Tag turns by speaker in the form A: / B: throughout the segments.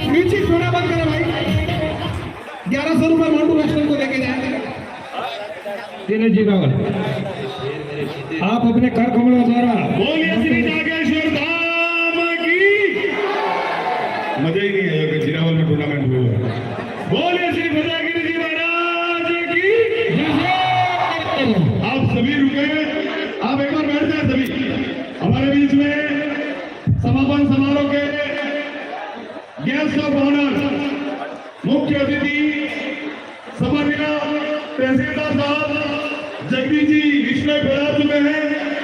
A: Music थोड़ा बंद करो भाई। 1100 रुपए मोटू वैष्णव को लेके जाएंगे।
B: दिनेश जी रावल, आप अपने कर कमलों द्वारा
C: बोलिए श्री नागेश्वर धाम की। मजा ही नहीं आया कि जिरावल में टूर्नामेंट हुआ। बोलिए श्री भद्रागिरी जी महाराज की। आप सभी रुके, आप एक बार बैठ जाए सभी। हमारे बीच में समापन समारोह के गेस्ट ऑफ ऑनर मुख्य अतिथि समर्पिता तहसीलदार साहब जगदीश जी विश्व पधार चुके हैं।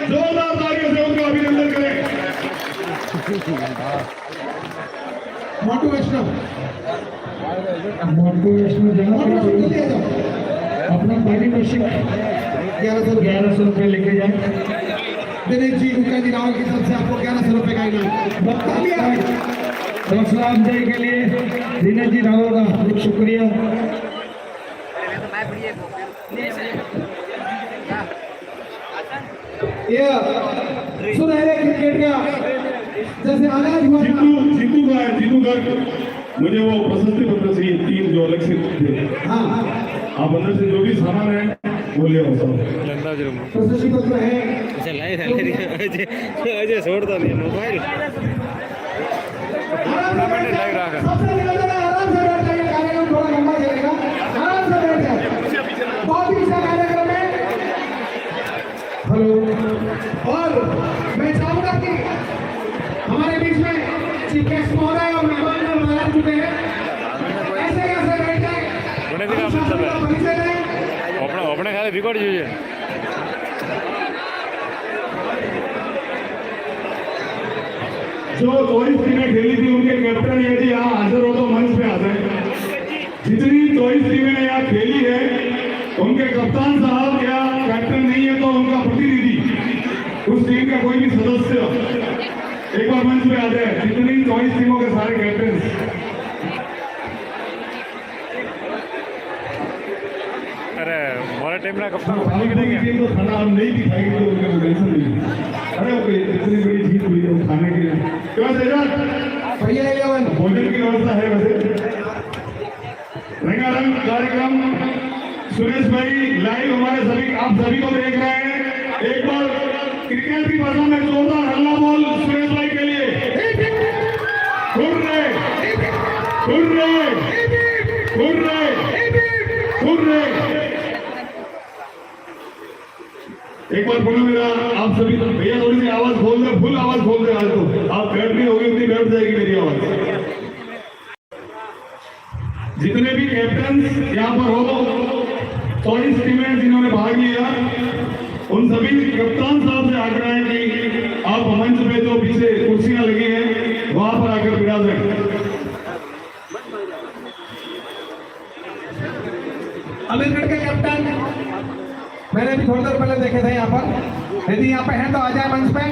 C: जोरदार तालियों से उनका अभिनंदन करें।
A: मोटू वैष्णव
B: जमा अपना पारितोषिक 1100 रुपये लेके जाए।
A: दिनेश जी उनका जी रावल की तरफ से आपको 1100 रुपए का इनाम बता दिया।
B: हौसला अफजाई के लिए दिनेश जी रावल का बहुत शुक्रिया।
A: ये सुनहरे क्रिकेट का जैसे आगाज हुआ
C: जीतू गर्ग मुझे वो प्रशस्ति पत्र चाहिए 3 जो अलग से थे।
A: हाँ
C: आप अंदर से जो भी सामान है वो ले आओ सब।
A: प्रशस्ति पत्र है।
D: अजय छोड़ता नहीं मोबाइल
A: सबसे निवेदन है आराम से बैठ जाइए। कार्यक्रम थोड़ा लंबा चलेगा, आराम से बैठ जाइए। बहुत ही अच्छा कार्यक्रम है। हेलो, और मैं चाहूंगा कि हमारे बीच में चीफ गेस्ट महोदय और मेहमान आ चुके हैं। ऐसे कैसे बैठ जाए, परिचय दें।
D: अपने खाली रिकॉर्ड જોઈએ।
C: जो 24 टीमें खेली थी उनके कैप्टन यदि यहाँ हाजिर हो तो मंच पे आ जाए। जितनी 24 टीमें ने यहाँ खेली है उनके कप्तान साहब या कैप्टन नहीं है तो उनका प्रतिनिधि उस टीम का कोई भी सदस्य एक बार मंच पे आ जाए। जितनी 24 टीमों के सारे कैप्टन।
D: अरे हमारे टीम ना कप्तान
C: तो खाना हम नहीं दिखाएंगे तो उनका टेंशन नहीं। अरे ओके इतनी बड़ी जीत हुई है खाने के लिए क्यों
A: भैया 11
C: भोजन की व्यवस्था है। वैसे रंगारंग कार्यक्रम सुरेश भाई लाइव हमारे सभी आप सभी को देख रहे हैं। एक बार क्रिकेट की भाषा में जोरदार हल्ला बोल सुरेश भाई के लिए। Hurray hurray hurray hurray. एक बार बोलो मेरा आप सभी भैया थोड़ी सी आवाज खोल दे, फुल आवाज खोल दे। आज तो आप बैठनी होगी उतनी बैठ जाएगी मेरी आवाज। जितने भी कैप्टन यहाँ पर हो 24 टीमें जिन्होंने भाग लिया उन सभी कप्तान साहब से आग्रह है कि आप मंच पे जो पीछे कुर्सियां लगी हैं वहां पर आकर विराजें।
A: अमीरगढ़ के कैप्टन मैंने भी थोड़ी देर पहले देखे थे यहाँ पर। यदि यहाँ पे हैं तो आ जाए मंच पे।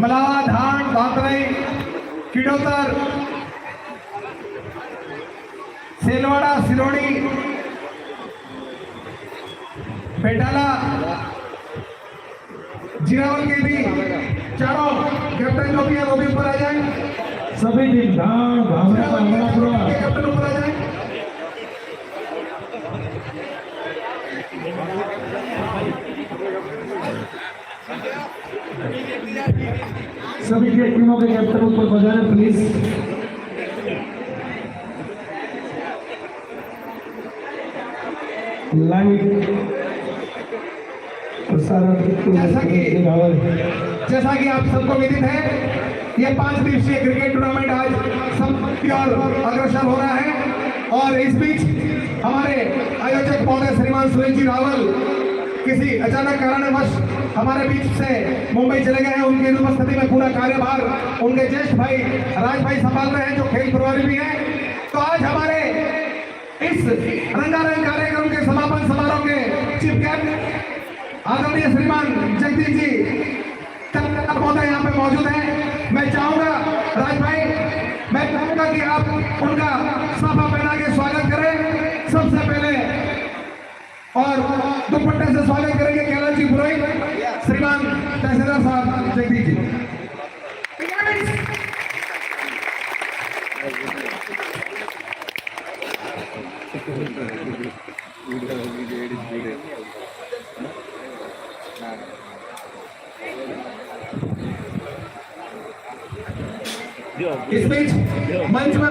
A: मलावा, धान, भांतरई, किडोतर, सेलवाड़ा, सिरोड़ी, बेटाला, जिरावल के भी चारों कैप्टन जो भी है वो भी ऊपर आ जाए।
B: सभी टीम धान
A: कैप्टन ऊपर आ जाए।
B: सभी के टीमों के कैप्टन ऊपर बजाने प्लीज। लाइव
A: जैसा कि आप सबको विदित है ये 5 दिवसीय क्रिकेट टूर्नामेंट आज समाप्ति और अग्रसर हो रहा है। और इस बीच हमारे आयोजक महोदय श्रीमान सुरेश जी रावल किसी अचानक कारणवश हमारे बीच से मुंबई चले गए हैं। उनकी अनुपस्थिति में पूरा कार्यभार उनके ज्येष्ठ भाई राज भाई संभाल रहे हैं जो खेल प्रभारी भी हैं। तो आज हमारे इस रंगारंग कार्यक्रम के समापन समारोह के चीफ गेस्ट आदरणीय श्रीमान जगदीश जी महोदय यहाँ पे मौजूद हैं। मैं चाहूंगा राज भाई, मैं चाहूंगा कि आप उनका साफा पहना के स्वागत करें सबसे पहले। और और दुपट्टे से स्वागत करेंगे कैलाश जी पुरोहित, श्रीमान तहसीलदार साहब जगदीश जी। इस बीच मंच में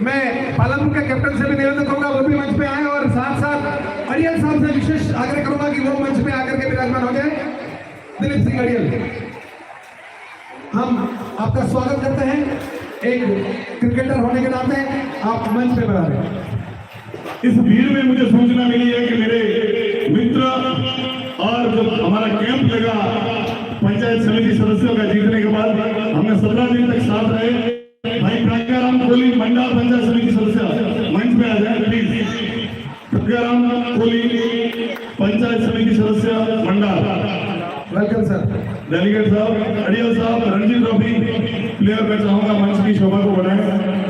A: मैं पालनपुर के कैप्टन से भी निवेदन करूंगा वो भी मंच पे आए और साथ साथ अड़ियल साहब से विशेष आग्रह करूंगा कि वो मंच पे आकर के विराजमान हो जाए। दिलीप सिंह अड़ियल, हम आपका स्वागत करते हैं, एक क्रिकेटर होने के नाते आप मंच पे बना रहे हैं।
C: इस भीड़ में मुझे सूचना मिली है कि मेरे मित्र और जब हमारा कैंप लगा पंचायत समिति सदस्यों का जीतने के बाद हमने 17 दिन तक साथ रहे। भाई प्रज्ञाराम कोहली मंडल पंचायत समिति सदस्य मंच पे आ जाए प्लीज। प्रज्ञाराम कोहली पंचायत समिति सदस्य मंडल,
A: वेलकम सर।
C: डेलीगेट साहब, अड़ियल साहब, रणजी ट्रॉफी प्लेयर मैं चाहूंगा मंच की शोभा को बढ़ाएं,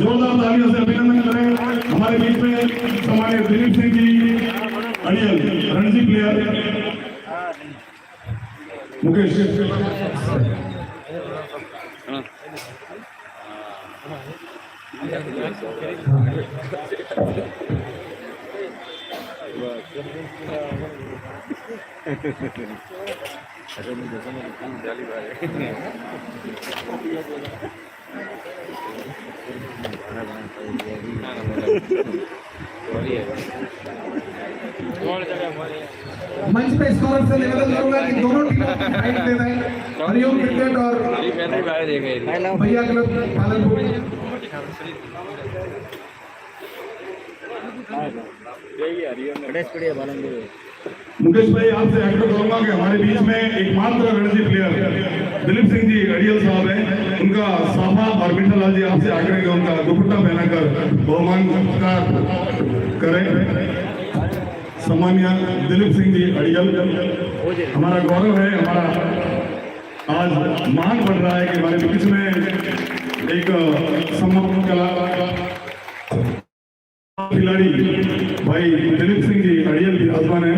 C: जोरदार तालियों से अभिनंदन करें। हमारे बीच में सम्मानित दिलीप सिंह जी अड़ियल रणजी प्लेयर, मुकेश
A: मंच पे इस तरफ से निवेदन करूंगा कि दोनों टीमों की फाइट दे दें, हरिओम क्रिकेट और भैया क्लब पालनपुर।
C: मुकेश भाई आपसे एक्टर करूंगा कि हमारे बीच में एकमात्र रणजी प्लेयर दिलीप सिंह जी अड़ियल साहब हैं, उनका साफा और मिठा लाल जी आपसे आग्रह है उनका दुपट्टा पहनाकर बहुमान करें। सम्मान्य दिलीप सिंह जी अड़ियल, हमारा गौरव है, हमारा आज मान बढ़ रहा है कि हमारे बीच में एक समर्पण कला खिलाड़ी भाई दिलीप सिंह जी अड़ियल विराजमान है,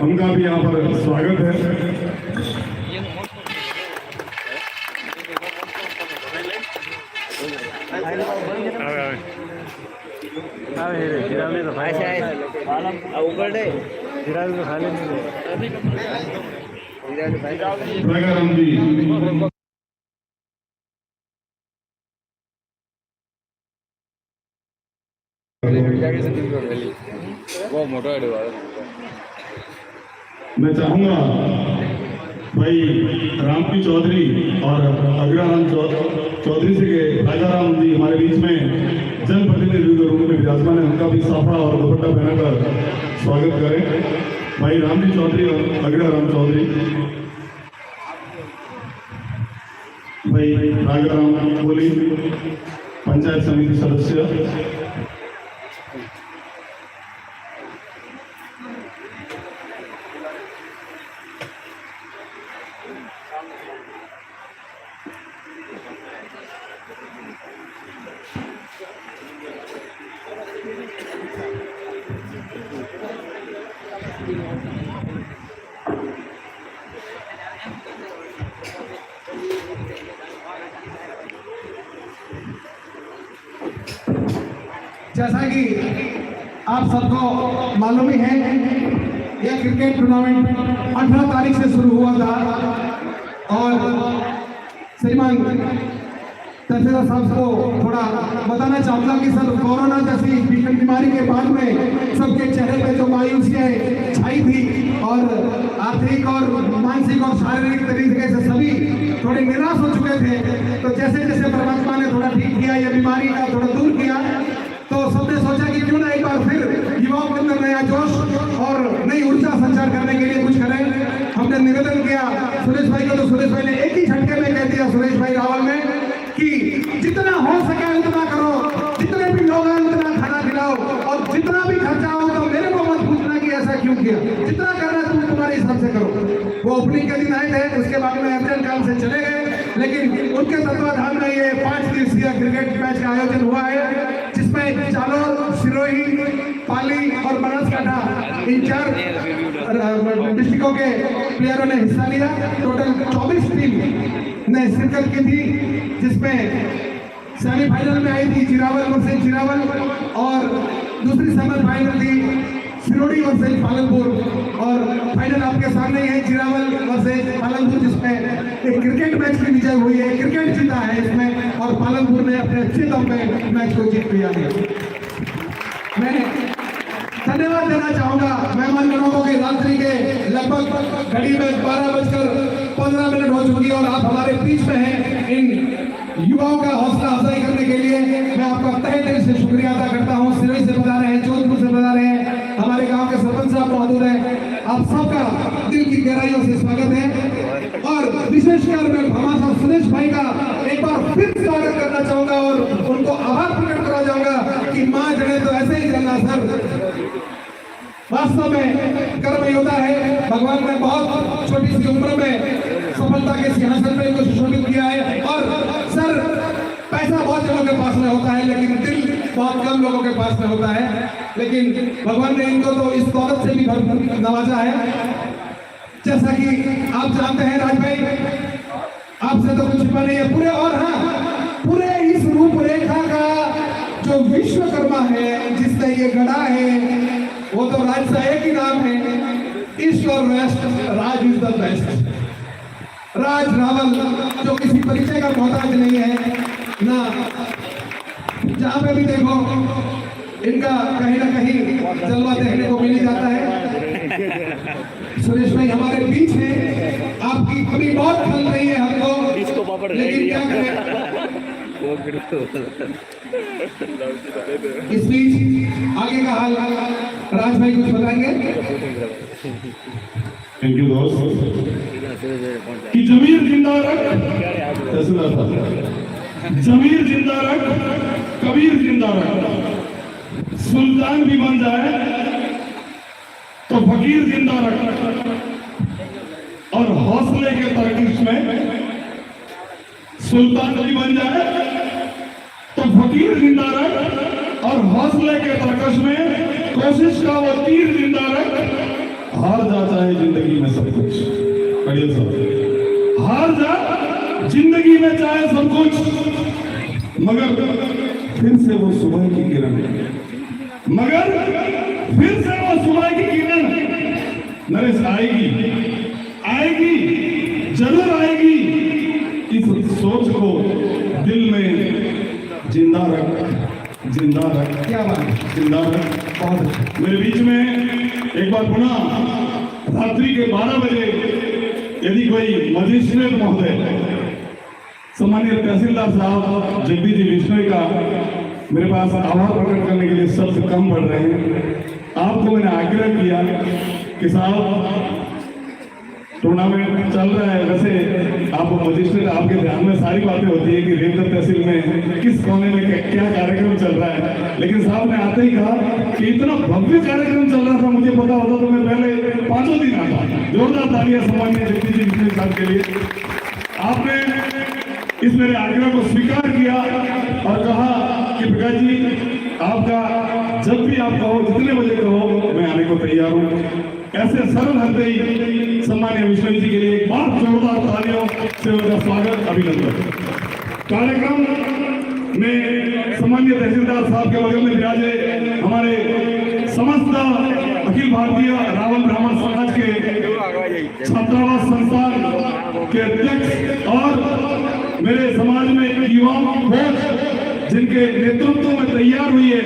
C: उनका भी यहाँ पर स्वागत है। प्रज्ञाराम जी मैं चाहूंगा भाई रामपी चौधरी और अग्रराम चौधरी से के राजाराम जी हमारे बीच में जनप्रतिनिधि के रूप में विराजमान है, उनका भी साफा और दुपट्टा पहनाकर स्वागत करें। भाई रामजी चौधरी और अग्रराम चौधरी, भाई राजाराम कोहली पंचायत समिति सदस्य,
A: जैसा कि आप सबको मालूम ही है, यह क्रिकेट टूर्नामेंट 18 तारीख से शुरू हुआ था और श्रीमान तहसीलदार साहब को थोड़ा बताना चाहूँगा कि सर कोरोना जैसी भीषण बीमारी के बाद में सबके चेहरे पे जो मायूसियाँ छाई थी और आर्थिक और मानसिक और शारीरिक तरीके से सभी थोड़े निराश हो चुके थे, तो जैसे जैसे परमात्मा ने थोड़ा ठीक किया, यह बीमारी का थोड़ा दूर किया, तो सबने सोचा कि क्यों ना एक बार फिर युवाओं के अंदर नया जोश और नई ऊर्जा संचार करने के लिए कुछ करें। हमने निवेदन किया सुरेश भाई को, तो सुरेश भाई ने एक ही झटके में कह दिया, सुरेश भाई रावल में, कि जितना हो सके उतना करो, जितने भी लोग हैं उतना खाना खिलाओ और जितना भी खर्चा हो तो मेरे को मत पूछना कि ऐसा क्यों किया, जितना करना तुम तुम्हारे हिसाब से करो। वो ओपनिंग के दिन आए थे, उसके बाद में एमजन काल से चले गए, लेकिन उनके तत्वाधान में ये 5 दिवसीय क्रिकेट मैच का आयोजन हुआ है, जिसमें जिसमें जालौर, सिरोही, पाली और बनासकांठा इन 4 डिस्ट्रिक्टों के प्लेयरों ने हिस्सा लिया। टोटल 24 टीम ने शिरकत की थी, जिसमें सेमीफाइनल में आई थी जिरावल वर्सेस जिरावल और दूसरी सेमीफाइनल थी सिरोही वर्सेस पालनपुर और फाइनल आपके सामने ही है जिरावल वर्सेस पालनपुर, जिसमें एक क्रिकेट मैच की विजय हुई है। क्रिकेट जीता है इसमें और पालनपुर ने अपने अच्छे दम पे मैच को जीत लिया है। मैं धन्यवाद देना चाहूंगा मेहमान लोगों के। रात्रि के लगभग घड़ी में 12:15 हो चुकी है और आप हमारे बीच में हैं। इन युवाओं का हौसला अफजाई करने के लिए मैं आपका तहे दिल से शुक्रिया अदा करता हूँ। सिरोही से बता रहे हैं, जोधपुर से बता रहे हैं, हमारे गांव के सरपंच साहब मौजूद हैं। आप सबका दिल की गहराइयों से स्वागत है और विशेषकर मैं भामा साहब सुरेश भाई का एक बार फिर स्वागत करना चाहूंगा और उनको आभार प्रकट करना चाहूंगा कि माँ जड़े तो ऐसे ही चलना सर। वास्तव में कर्म योद्धा है। भगवान ने बहुत छोटी सी उम्र में सफलता के सिंहासन पर इनको सुशोभित किया है। और सर, पैसा बहुत लोगों के पास में होता है लेकिन दिल बहुत कम लोगों के पास में होता है। लेकिन भगवान ने इनको तो इस दौलत से भी भरपूर नवाजा है। जैसा कि आप जानते हैं राज भाई, आपसे तो कुछ छिपा नहीं है पूरे। और हाँ, पूरे इस रूपरेखा का जो विश्वकर्मा है, जिसने ये गढ़ा है, वो तो राज का एक ही नाम है, ईस्ट और west. Raj is the best. Raj Rawal जो किसी परिचय का मोहताज नहीं है ना, जहां पे भी देखो इनका कहीं ना कहीं जलवा देखने को मिल ही जाता है। सुरेश भाई हमारे बीच हैं, आपकी कमी बहुत खल रही है हमको, लेकिन क्या करें। इस बीच आगे का हाल राज भाई कुछ बताएंगे।
C: थैंक यू दोस्त। कि जमीर जिंदा रख, जमीर जिंदा रख, कबीर जिंदा रख। सुल्तान भी बन जाए तो फकीर जिंदा रख। और हौसले के तरकीब में सुल्तान भी बन जाए तो फकीर जिंदा रख। और हौसले के तरकश में कोशिश का वो तीर जिंदा रख। हार जाता है जिंदगी में सब कुछ, हार जा जिंदगी में चाहे सब कुछ, मगर फिर से वो सुबह की किरण, मगर फिर से वो सुबह की किरण नरेश आएगी, आएगी, जरूर आएगी। इस सोच को दिल में जिंदा रख, जिंदा रख।
A: क्या बात,
C: जिंदा रख।
A: बहुत
C: मेरे बीच में एक बार पुनः रात्रि के 12 बजे यदि कोई मजिस्ट्रेट महोदय, सम्मानीय तहसीलदार साहब जगदीश जी बिश्नोई का मेरे पास आभार प्रकट करने के लिए शब्द कम पड़ रहे हैं। आपको मैंने आग्रह किया कि साहब टूर्नामेंट चल रहा है, वैसे आप मजिस्ट्रेट, आपके ध्यान में सारी बातें होती है कि रेवदर तहसील में किस कोने में क्या कार्यक्रम चल रहा है, लेकिन साहब ने आते ही कहा कि इतना भव्य कार्यक्रम चल रहा था, मुझे पता होता तो मैं पहले 5 दिन आता। जोरदार तालियां सम्मानीय जगदीश जी बिश्नोई साहब के लिए। आपने इस मेरे आग्रह को स्वीकार किया और कहा कि प्रकाश जी आपका जब भी आप कहो, जितने बजे कहो, मैं आने को तैयार हूँ। ऐसे सरल हृदय सम्मानीय बिश्नोई जी के लिए एक बार जोरदार तालियों से उनका स्वागत, अभिनंदन। कार्यक्रम में सम्मानीय तहसीलदार साहब के बगल में विराजे हमारे समस्त अखिल भारतीय रावल ब्राह्मण समाज के छात्रावास संस्थान के अध्यक्ष और मेरे समाज में युवाओं की फौज जिनके नेतृत्व में तैयार हुई है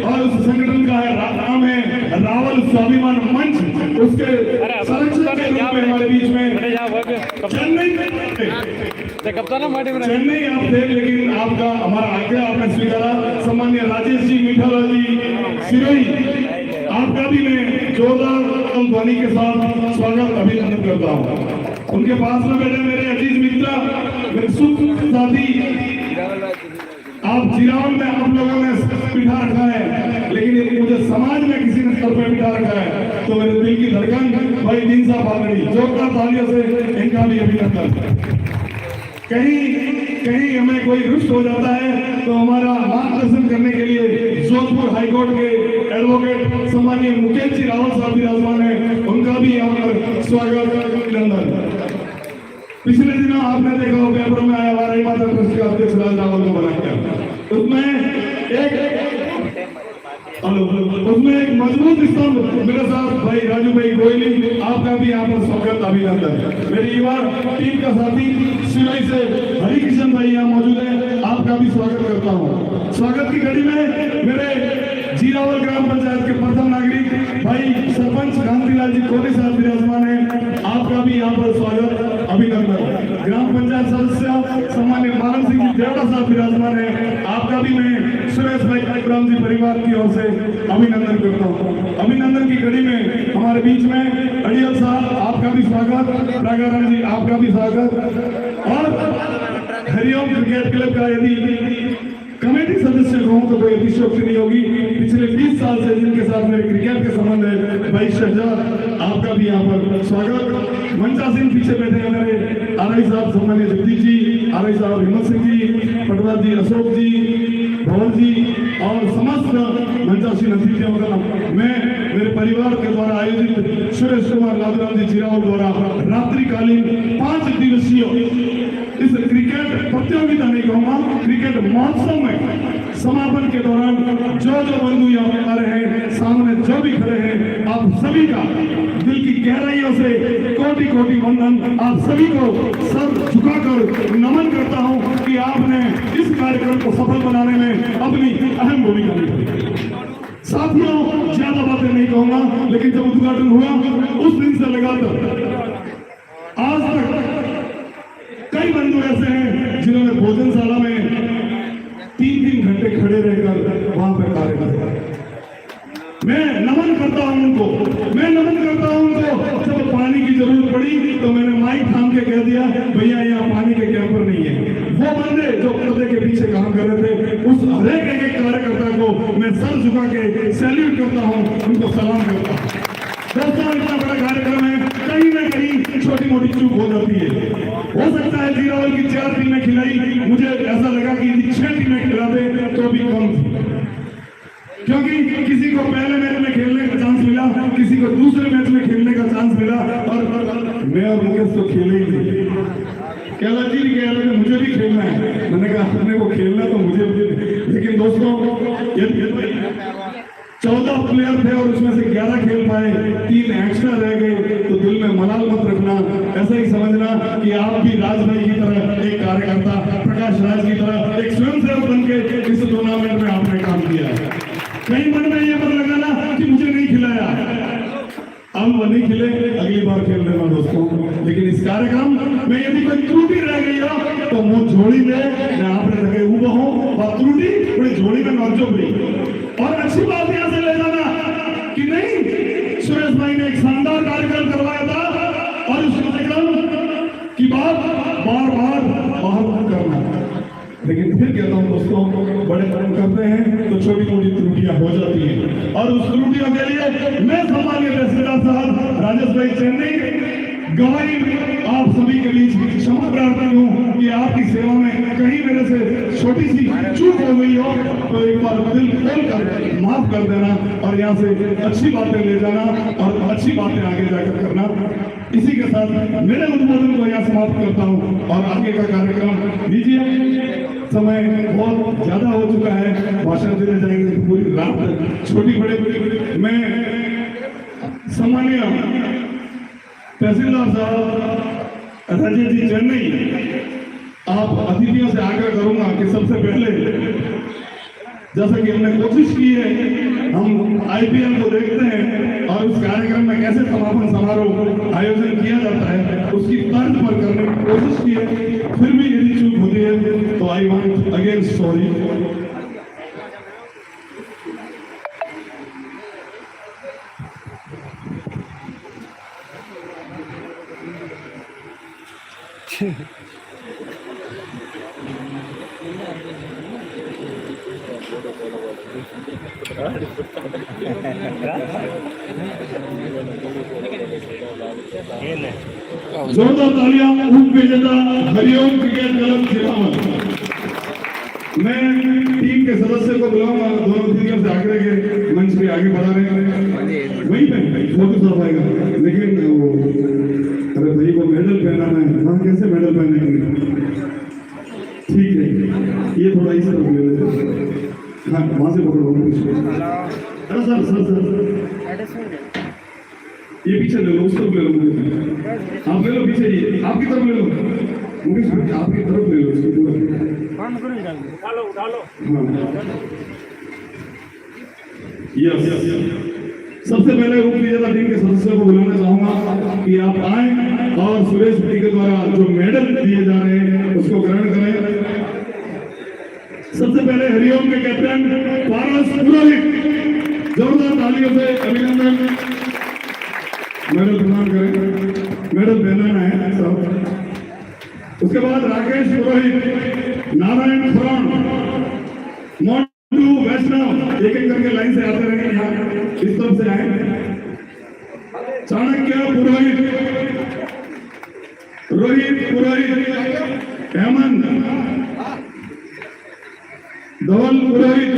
C: और उस संगठन का नाम है रावल स्वाभिमान मंच, उसके संरक्षक के रूप में हमारे बीच में चेन्नई आप थे, लेकिन आपका हमारा आग्रह आपने स्वीकारा। सम्मानीय राजेश जी, मीठालाल जी सिरोही, आपका भी मैं जोरदार ध्वनि के साथ स्वागत, अभिनंदन करता हूँ। उनके पास में बैठे मेरे अजीज मित्र, मेरे सुख साथी, आप जिरावन में आप लोगों ने बिठा रखा है, लेकिन मुझे समाज में किसी ने स्तर पर बिठा रखा है, तो मेरे दिल की धड़कन भाई दीन साहब आदमी, जोरदार तालियों से इनका भी अभिनंदन। कहीं कहीं हमें कोई रुष्ट हो जाता है तो हमारा मार्गदर्शन करने के लिए जोधपुर हाईकोर्ट के एडवोकेट सम्मानीय मुकेश जी रावल साहब विराजमान है, उनका भी यहाँ पर स्वागत अभिनंदन। पिछले दिनों आपने देखा हो पेपरों में आया वाराई माता ट्रस्ट के अध्यक्ष राज रावल को बना दिया, उसमें एक मजबूत स्तंभ मेरे साथ भाई राजू भाई गोयली, आपका भी यहाँ पर स्वागत अभिनंदन। मेरी युवा टीम का साथी सिवाई से हरिकिशन भाई यहाँ मौजूद है, आपका भी स्वागत करता हूँ। स्वागत की घड़ी में मेरे जीरावल ग्राम पंचायत के प्रथम नागरिक भाई सरपंच कांतिलाल जी कोहली साहब विराजमान है, आपका भी यहाँ पर स्वागत अभिनंदन। ग्राम पंचायत सदस्य सम्मान्य मानव सिंह जी देवड़ा साहब विराजमान है, आपका भी मैं सुरेश भाई राम जी परिवार की ओर से अभिनंदन करता हूँ। अभिनंदन की घड़ी में हमारे बीच में अड़ियल साहब, आपका भी स्वागत, रागाराम जी आपका भी स्वागत, और हरिओम क्रिकेट क्लब का यदि कमेटी सदस्य कहूं तो कोई अतिशयोक्ति नहीं होगी, पिछले 20 साल से जिनके साथ मेरे क्रिकेट के संबंध है, भाई शहजाद आपका भी यहाँ पर स्वागत। मंचासीन पीछे बैठे हैं मेरे आरआई साहब सम्मानित जगदीश जी, आरआई साहब हिम्मत सिंह जी, पटवा जी, अशोक जी, भवन जी और समस्त मंचासीन अतिथियों का मैं मेरे परिवार के द्वारा आयोजित सुरेश कुमार लादूराम जी जीरावल द्वारा रात्रिकालीन 5 दिवसीय इस क्रिकेट प्रतियोगिता नहीं कहूंगा, क्रिकेट महोत्सव में समापन के दौरान जो बंधु यहाँ पे आ रहे हैं, सामने जो भी खड़े हैं, आप सभी का दिल की गहराइयों से कोटि कोटि वंदन। आप सभी को सर झुकाकर नमन करता हूं कि आपने इस कार्यक्रम को सफल बनाने में अपनी अहम भूमिका निभाई। साथियों, ज्यादा बातें नहीं कहूंगा, लेकिन जब उद्घाटन हुआ उस दिन से लगातार आज तक कई बंधु ऐसे हैं जिन्होंने भोजनशाला में 3-3 घंटे खड़े रहकर वहां पर कार्य किया। मैं नमन करता हूं उनको, जब पानी की जरूरत पड़ी तो मैंने माइक थाम के कह दिया, भैया यहाँ पानी के कैंपर नहीं है। वो बंदे जो पर्दे के पीछे काम कर रहे थे, उस हर एक कार्यकर्ता को मैं सर झुका के सैल्यूट करता हूँ, उनको सलाम करता हूँ। दोस्तों, इतना बड़ा कार्यक्रम है, कहीं ना कहीं छोटी मोटी चूक हो जाती है। हो सकता है जीरावल की 4 टीमें खिलाई, मुझे ऐसा लगा कि 6 टीमें खिला दे तो भी कम थी, क्योंकि किसी को पहले मैच में खेलने का चांस मिला, किसी को दूसरे मैच में खेलने का चांस मिला, और मैं और मुकेश तो खेले ही नहीं। कहला जी कह रहे थे मुझे भी खेलना है, मैंने कहा अपने को खेलना तो मुझे भी। लेकिन दोस्तों, यदि 14 प्लेयर थे और उसमें से 11 खेल पाए, 3 एक्स्ट्रा रह गए, तो दिल में मलाल मत रखना, ऐसा ही समझना कि आप भी राज भाई की तरह एक कार्यकर्ता, प्रकाश राज की तरह एक स्वयंसेवक बन के इस टूर्नामेंट में आपने काम किया है। कहीं मन में ये मत लगाना कि मुझे नहीं खिलाया, अब वो नहीं खिले, अगली बार खेल लेना दोस्तों। लेकिन इस कार्यक्रम में यदि कोई त्रुटि रह गई हो तो मुंह झोड़ी में मैं आपने लगे उबा हो, और त्रुटि बड़ी झोड़ी में नौचो गई। और अच्छी बात यहाँ से ले जाना कि नहीं, सुरेश भाई ने एक शानदार कार्यक्रम करवाया था, और उस कार्यक्रम की बात बार बार बाहर करना। लेकिन फिर कहता हूँ दोस्तों, बड़े काम करते हैं तो छोटी मोटी त्रुटियां हो जाती हैं, और उस त्रुटियों के लिए मैं सम्मानीय तहसीलदार साहब राजेश भाई चेन्नई गवाही आप सभी के बीच क्षमा प्रार्थना हूँ कि आपकी सेवा में कहीं मेरे से छोटी सी चूक हो गई हो तो एक बार दिल खोल कर माफ कर देना, और यहाँ से अच्छी बातें ले जाना और अच्छी बातें आगे जाकर करना। इसी के साथ मेरे उद्बोधन को यहाँ समाप्त करता हूँ और आगे का कार्यक्रम लीजिए। समय बहुत ज्यादा हो चुका है, भाषण देने जाएंगे पूरी रात, छोटी बड़े मैं सम्मानीय तहसीलदार साहब राजेश जी चेन्नई, आप अतिथियों से आग्रह करूंगा कि सबसे पहले जैसा कि हमने कोशिश की है, हम आईपीएल को देखते हैं और उस कार्यक्रम में कैसे समापन समारोह आयोजन किया जाता है उसकी तर्ज पर करने की कोशिश की है, फिर भी यदि चूक होती है तो आई वांट अगेन सॉरी। जोरदार तालियां उप विजेता हरिओम क्रिकेट क्लब जीरावल। मैं टीम के सदस्य को बुलाऊंगा, दोनों टीम से आगे के मंच पे आगे बढ़ा रहे हैं, वहीं पे फोटो साफ आएगा। लेकिन वो अरे भाई को मेडल पहनाना है, हम कैसे मेडल पहनेंगे? ठीक है, ये थोड़ा इस तरफ ले लेते, हाँ वहाँ से पकड़ो। अरे सर ये पीछे ले लो, उस तरफ ले लो, आप ले लो पीछे, ये आपकी तरफ ले लो मुकेश, आपकी तरफ ले लो इसको पूरा। यस, सबसे पहले उप विजेता टीम के सदस्यों को बुलाना चाहूंगा कि आप आए और सुरेश जी के द्वारा जो मेडल दिए जा रहे हैं उसको ग्रहण करें। सबसे पहले हरिओम के कैप्टन पारस पुरोहित, जोरदार तालियों से अभिनंदन, मेडल प्रदान करें, मेडल पहनाना है सब। उसके बाद राकेश पुरोहित, नारायण खुरान, मोन्टू वैष्णव, एक एक करके लाइन से आते रहेंगे, यहाँ इस तरफ से आए। चाणक्य पुरोहित, रोहित पुरोहित, हेमंत, धवल पुरोहित,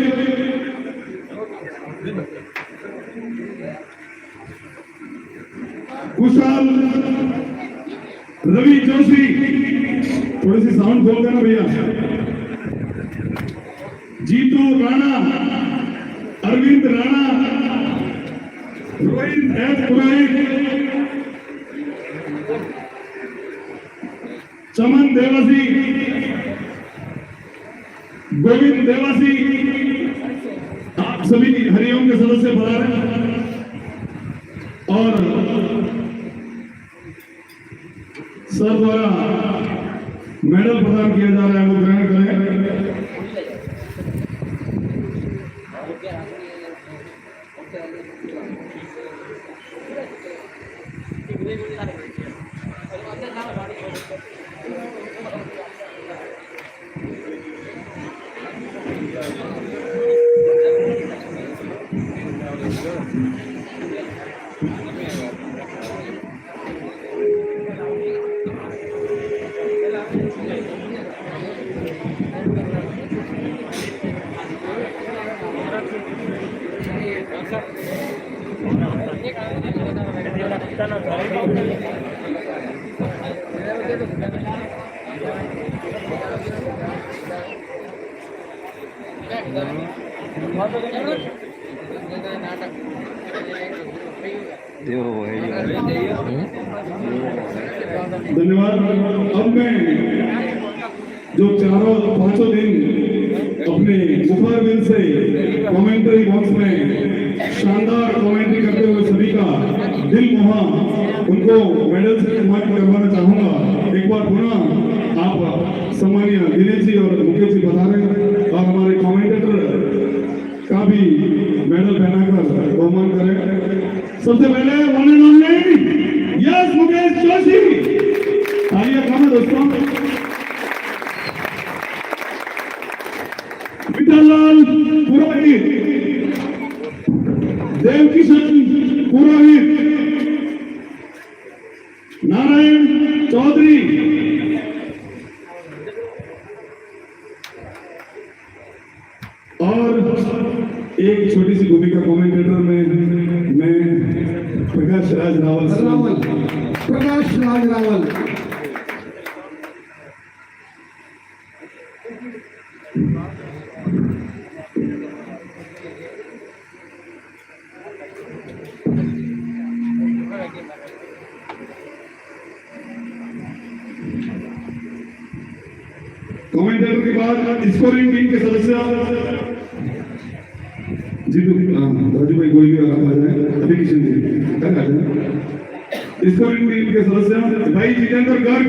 C: कुशाल, रवि जोशी, थोड़ी सी साउंड खोल देना भैया, जीतू राणा, अरविंद राणा, रोहित एस पुरोहित, चमन देवासी, गोविंद देवासी, आप सभी हरिओम के सदस्य पधारे और सर द्वारा मेडल प्रदान किया जा रहा है, वो ग्रहण करें। धन्यवाद। अब मैं जो चारों पांचों दिन अपने मुखर दिल से कमेंट्री बॉक्स में शानदार कमेंट्री करते हुए सभी का दिल मोहा, उनको मेडल से सम्मानित करवाना चाहूंगा। एक बार पुनः आप सम्मानीय दिनेश जी और मुकेश जी बता रहे और हमारे कमेंटेटर का भी मेडल पहनाकर बहुमान करें। सबसे पहले one and only yes Mukesh Joshi, आइए कहा दोस्तों, विठललाल पुरोहित, देवकिशन पुरोहित, नारायण चौधरी, और एक छोटी सी भूमिका कमेंटेटर में मैं प्रकाश राज रावल,
A: प्रकाश राज रावल।
C: कमेंटेटर के बाद स्कोरिंग टीम के सदस्य जीतू राजू भाई कोई भी आ जाए, अभी किशन जी आ जाए। स्कोरिंग टीम के सदस्य भाई जितेंद्र गर्ग,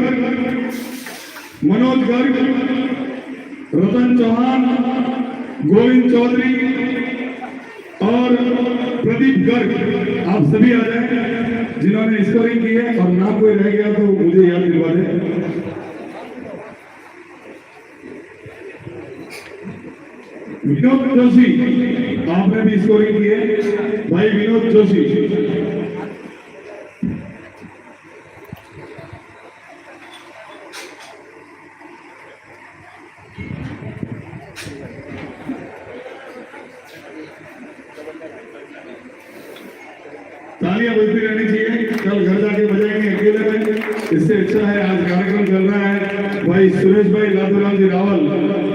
C: मनोज गर्ग, रतन चौहान, गोविंद चौधरी और प्रदीप गर्ग, आप सभी आ जाए जिन्होंने स्कोरिंग की है, और नाम कोई रह गया तो मुझे याद दिलवा दे। विनोद जोशी, आपने भी स्कोरिंग की है भाई विनोद जोशी। तालियां बजती रहनी चाहिए, कल घर जाके बजाएंगे अकेले में, इससे अच्छा है आज कार्यक्रम चल रहा है। भाई सुरेश भाई लातूराम जी रावल,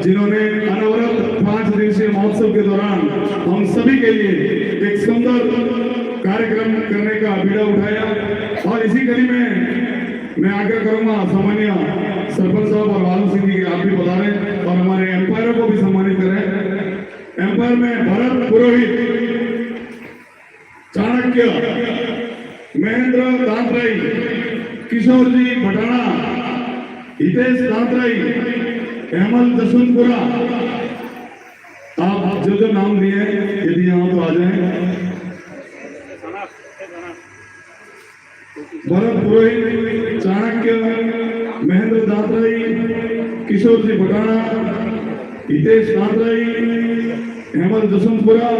C: जिन्होंने अनवरत 5 दिवसीय महोत्सव के दौरान हम सभी के लिए एक सुंदर कार्यक्रम करने का बीड़ा उठाया, और इसी कड़ी में मैं आग्रह करूंगा सामान्य सरपंच साहब और वालू सिंह जी के आप भी पधारें और हमारे एम्पायरों को भी सम्मानित करें। एम्पायर में भरत पुरोहित, चाणक्य, महेंद्र दांतराई, किशोर जी भटाना, हितेश दांतराई, हेमल जसवंतपुरा, आप जो नाम दिए यदि यहाँ तो आ जाएं। भरत पुरोहित, चाणक्य, महेंद्र दांतराई, किशोर जी भटाना, हितेश दांतराई, हेमल जसवंतपुरा,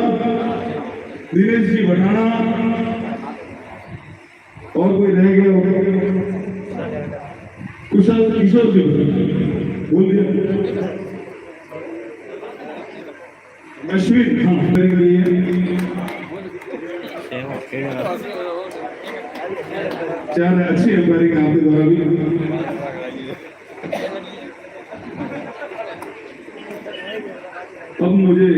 C: दिनेश जी भटाना, और कोई रह गया होगा? कुशल किशोर जी बोल दिया, अश्विन, हाँ चार अच्छी एम्पायरिंग आपके द्वारा भी। अब मुझे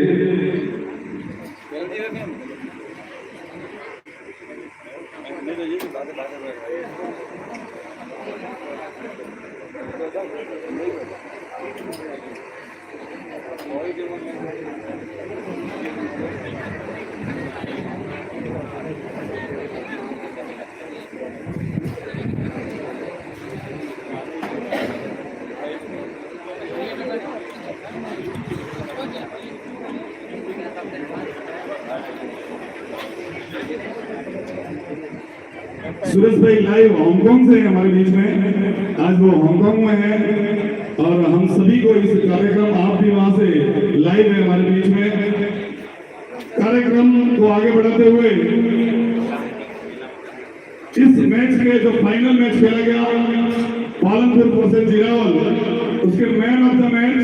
C: सुरेश भाई लाइव हांगकांग से हमारे बीच में, आज वो हांगकांग में है और हम सभी को इस कार्यक्रम, आप भी वहां से लाइव है हमारे बीच में। कार्यक्रम को आगे बढ़ाते हुए इस मैच के जो फाइनल मैच खेला गया पालनपुर वर्सेस जिरावल, उसके man of the match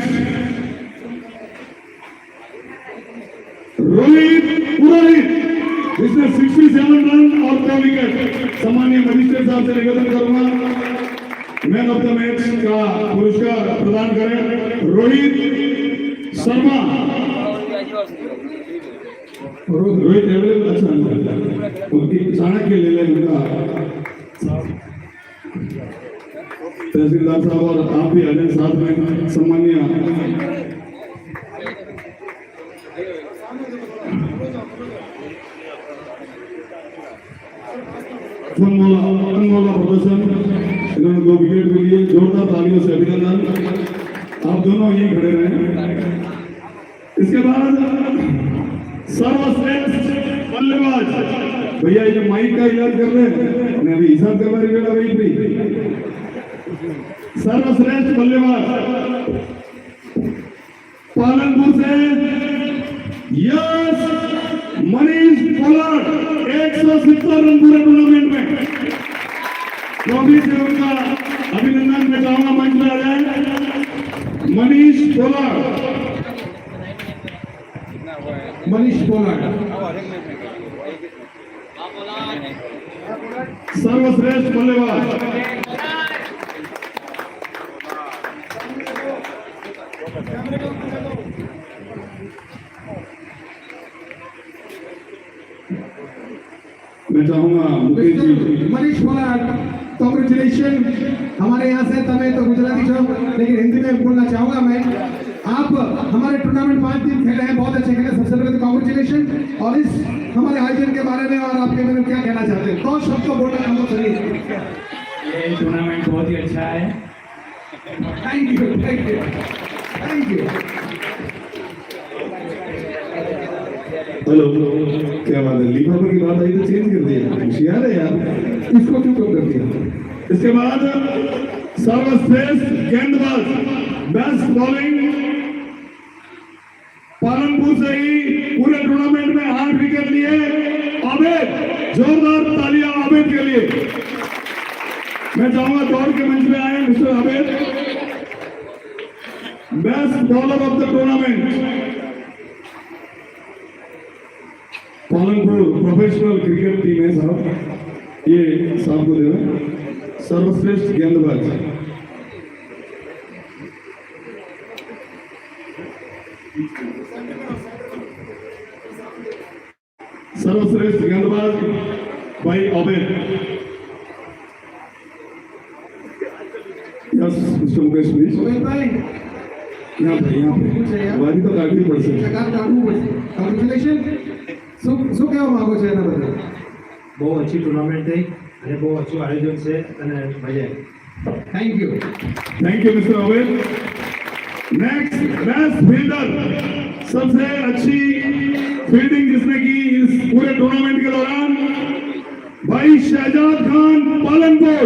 C: Rohit Purohit, इसने 67 रन और 2 विकेट। सामान्य मजिस्ट्रेट साहब से निवेदन करूंगा मैन ऑफ द मैच का पुरस्कार प्रदान करें रोहित शर्मा। रोहित अवेलेबल, अच्छा उनकी चाणक्य ले लें उनका तहसीलदार साहब, और आप भी आ जाए साथ में। सामान्य अनमोला प्रदर्शन, इन्होंने 2 विकेट के लिए जोरदार तालियों से अभिनंदन। आप दोनों यही खड़े रहे। इसके बाद सर्वश्रेष्ठ बल्लेबाज, भैया ये जो माइक का इलाज कर रहे हैं, मैं अभी हिसाब करवा रही बेटा वही भी। सर्वश्रेष्ठ बल्लेबाज पालनपुर से यश मनीष पोलार्ड, 170 रन पूरे टूर्नामेंट में। ट्रॉफी से उनका अभिनंदन मैं चाहूंगा, मंच में आ जाए मनीष पोलार्ड।
A: मनीष पोलार्ड
C: सर्वश्रेष्ठ बल्लेबाज। मैं चाहूंगा मुकेश जी,
A: मनीष पोलार्ड, कॉन्ग्रेचुलेशन। हमारे यहाँ से तमें तो गुजराती छो, लेकिन हिंदी में बोलना चाहूंगा मैं। आप हमारे टूर्नामेंट 5 दिन खेले हैं, बहुत अच्छे खेले, सबसे पहले तो कॉन्ग्रेचुलेशन। और इस हमारे आयोजन के बारे में और आपके बारे में क्या कहना चाहते हैं? कौन सबको बोलना कंपल्सरी?
E: ये टूर्नामेंट बहुत ही अच्छा है।
A: Thank you, thank you, thank you.
C: Hello, क्या बात है, लीफाफा की बात आई तो चेंज कर दिया, होशियार है यार,
A: इसको क्यों कम कर दिया?
C: इसके बाद सर्वश्रेष्ठ गेंदबाज, बेस्ट बॉलिंग, पालनपुर से ही पूरे टूर्नामेंट में 8 विकेट लिए आबेद। जोरदार तालियां आबेद के लिए। मैं चाहूंगा दौड़ के मंच में आए mister Abed. Best bowler of the tournament Palanpur Jabalpur professional cricket team है साहब, ये साहब को दे रहे सर्वश्रेष्ठ गेंदबाज। सर्वश्रेष्ठ गेंदबाज भाई Abed. Yes mister Mukesh please.
A: Subed भाई
C: यहाँ पे वादी तो काफी पड़ सकती है।
A: કોંગ્રેચ્યુલેશન શું કહેવા માંગો છો એના બદલ?
B: બહુ अच्छी टूर्नामेंट है અને બહુ अच्छું આયોજન છે અને મજા આવી।
A: Thank you.
C: Thank you mister Abed. Next best fielder, सबसे अच्छी फील्डिंग जिसने की इस पूरे टूर्नामेंट के दौरान, भाई शहजाद खान पालनपुर।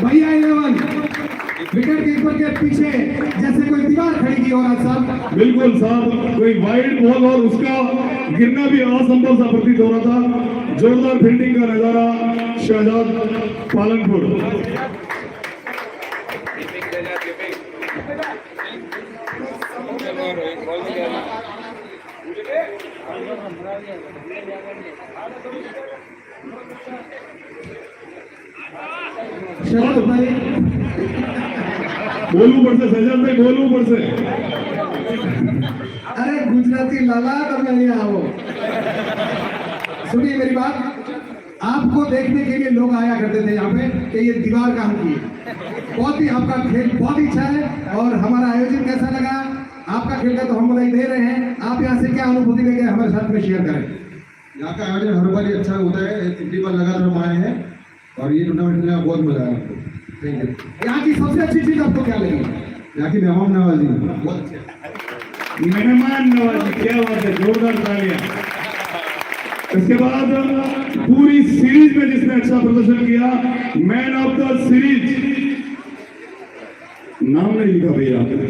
A: भैया 11 विकेट कीपर के पीछे जैसे कोई दीवार खड़ी की हो रहा साहब।
C: बिल्कुल साहब, कोई वाइड बॉल और उसका गिरना भी असंभव सा प्रतीत हो रहा था। जोरदार फील्डिंग का नजारा शहजाद पालनपुर।
A: शरद भाई
C: बोलવું પડશે સજાદ ભાઈ, બોલવું પડશે।
A: अरे गुजराती लाला તમે અહીંયા आओ। सुनिए मेरी बात, आपको देखने के लिए लोग आया करते थे यहाँ पे कि ये दीवार कहाँ की है। बहुत ही आपका खेल बहुत ही अच्छा है और हमारा आयोजन कैसा लगा, आपका खेल का तो हम बधाई दे रहे हैं। आप यहाँ से क्या अनुभूति लेके हमारे साथ में शेयर करें।
F: यहाँ का आयोजन हर बार ही अच्छा होता है, पिछली बार लगातार हम आए हैं और ये टूर्नामेंट में बहुत मजा आया हमको। Thank you.
A: यहाँ की सबसे अच्छी चीज आपको क्या लगी?
F: यहाँ की मेहमान नवाजी बहुत अच्छे।
C: मेहमान नवाजी, क्या बात है, जोरदार तालियां। इसके बाद पूरी सीरीज में जिसने अच्छा प्रदर्शन किया, मैन ऑफ द सीरीज, नाम नहीं लिखा भैया आपने।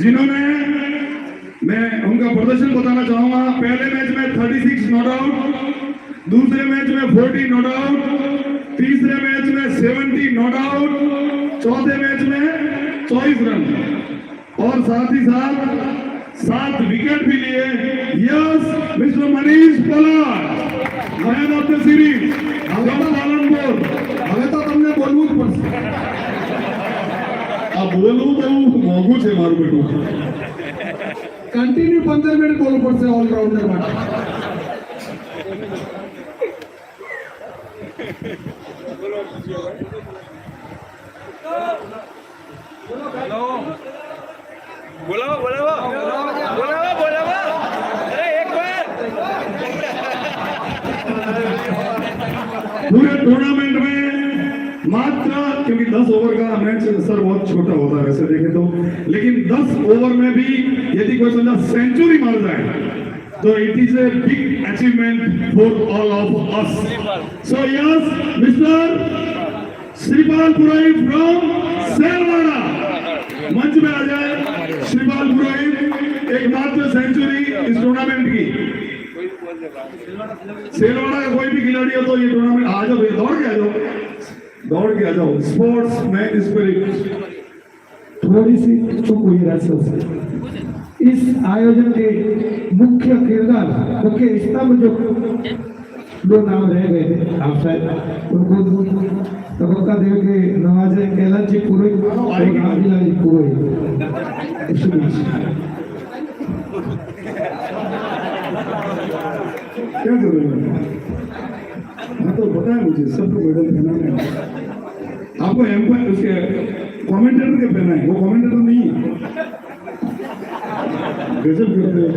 C: जिन्होंने, मैं उनका प्रदर्शन बताना चाहूंगा। पहले मैच में 36 नॉट आउट, दूसरे मैच में 40 नॉट आउट, तीसरे मैच में 70 नॉट आउट, चौथे मैच में 24 रन और साथ ही साथ 7 विकेट भी लिए। Yes mister Manish Palar, man of the series Palanpur.
A: હવે તો તમને બોલવું જ પડશે।
C: આ બોલવું તો મોંઘું છે મારું બેટું।
A: કન્ટિન્યુ 15 મિનિટ બોલવું પડશે ઓલરાઉન્ડર માટે।
C: पूरे टूर्नामेंट में मात्र, क्योंकि 10 ओवर का मैच सर बहुत छोटा होता है वैसे देखें तो, लेकिन 10 ओवर में भी यदि कोई बंदा सेंचुरी मार जाए तो it is a big achievement for all of us. So yes mister Shripal Purohit from Selwara, मंच में आ जाए। श्रीपाल पुरोहित, एकमात्र सेंचुरी इस टूर्नामेंट की। सेलवाड़ा का कोई भी खिलाड़ी हो तो ये टूर्नामेंट आ जाओ भैया, दौड़ के आ जाओ, दौड़ के आ जाओ। Sports man spirit.
B: थोड़ी सी चुप हुई राशि से। इस आयोजन के मुख्य किरदार, मुख्य स्तंभ जो नाम रह गए थे, आप शायद उनको तबक्का दे के नवाजे कैलाश जी पुरोहित और आदिला जी पुरोहित।
C: क्या कर रहे हो? हाँ तो पता है मुझे, सबको मेडल पहनाना है। आपको एम्पायर उसके कमेंटेटर के पहना है, वो कमेंटेटर नहीं है। गजब करते हो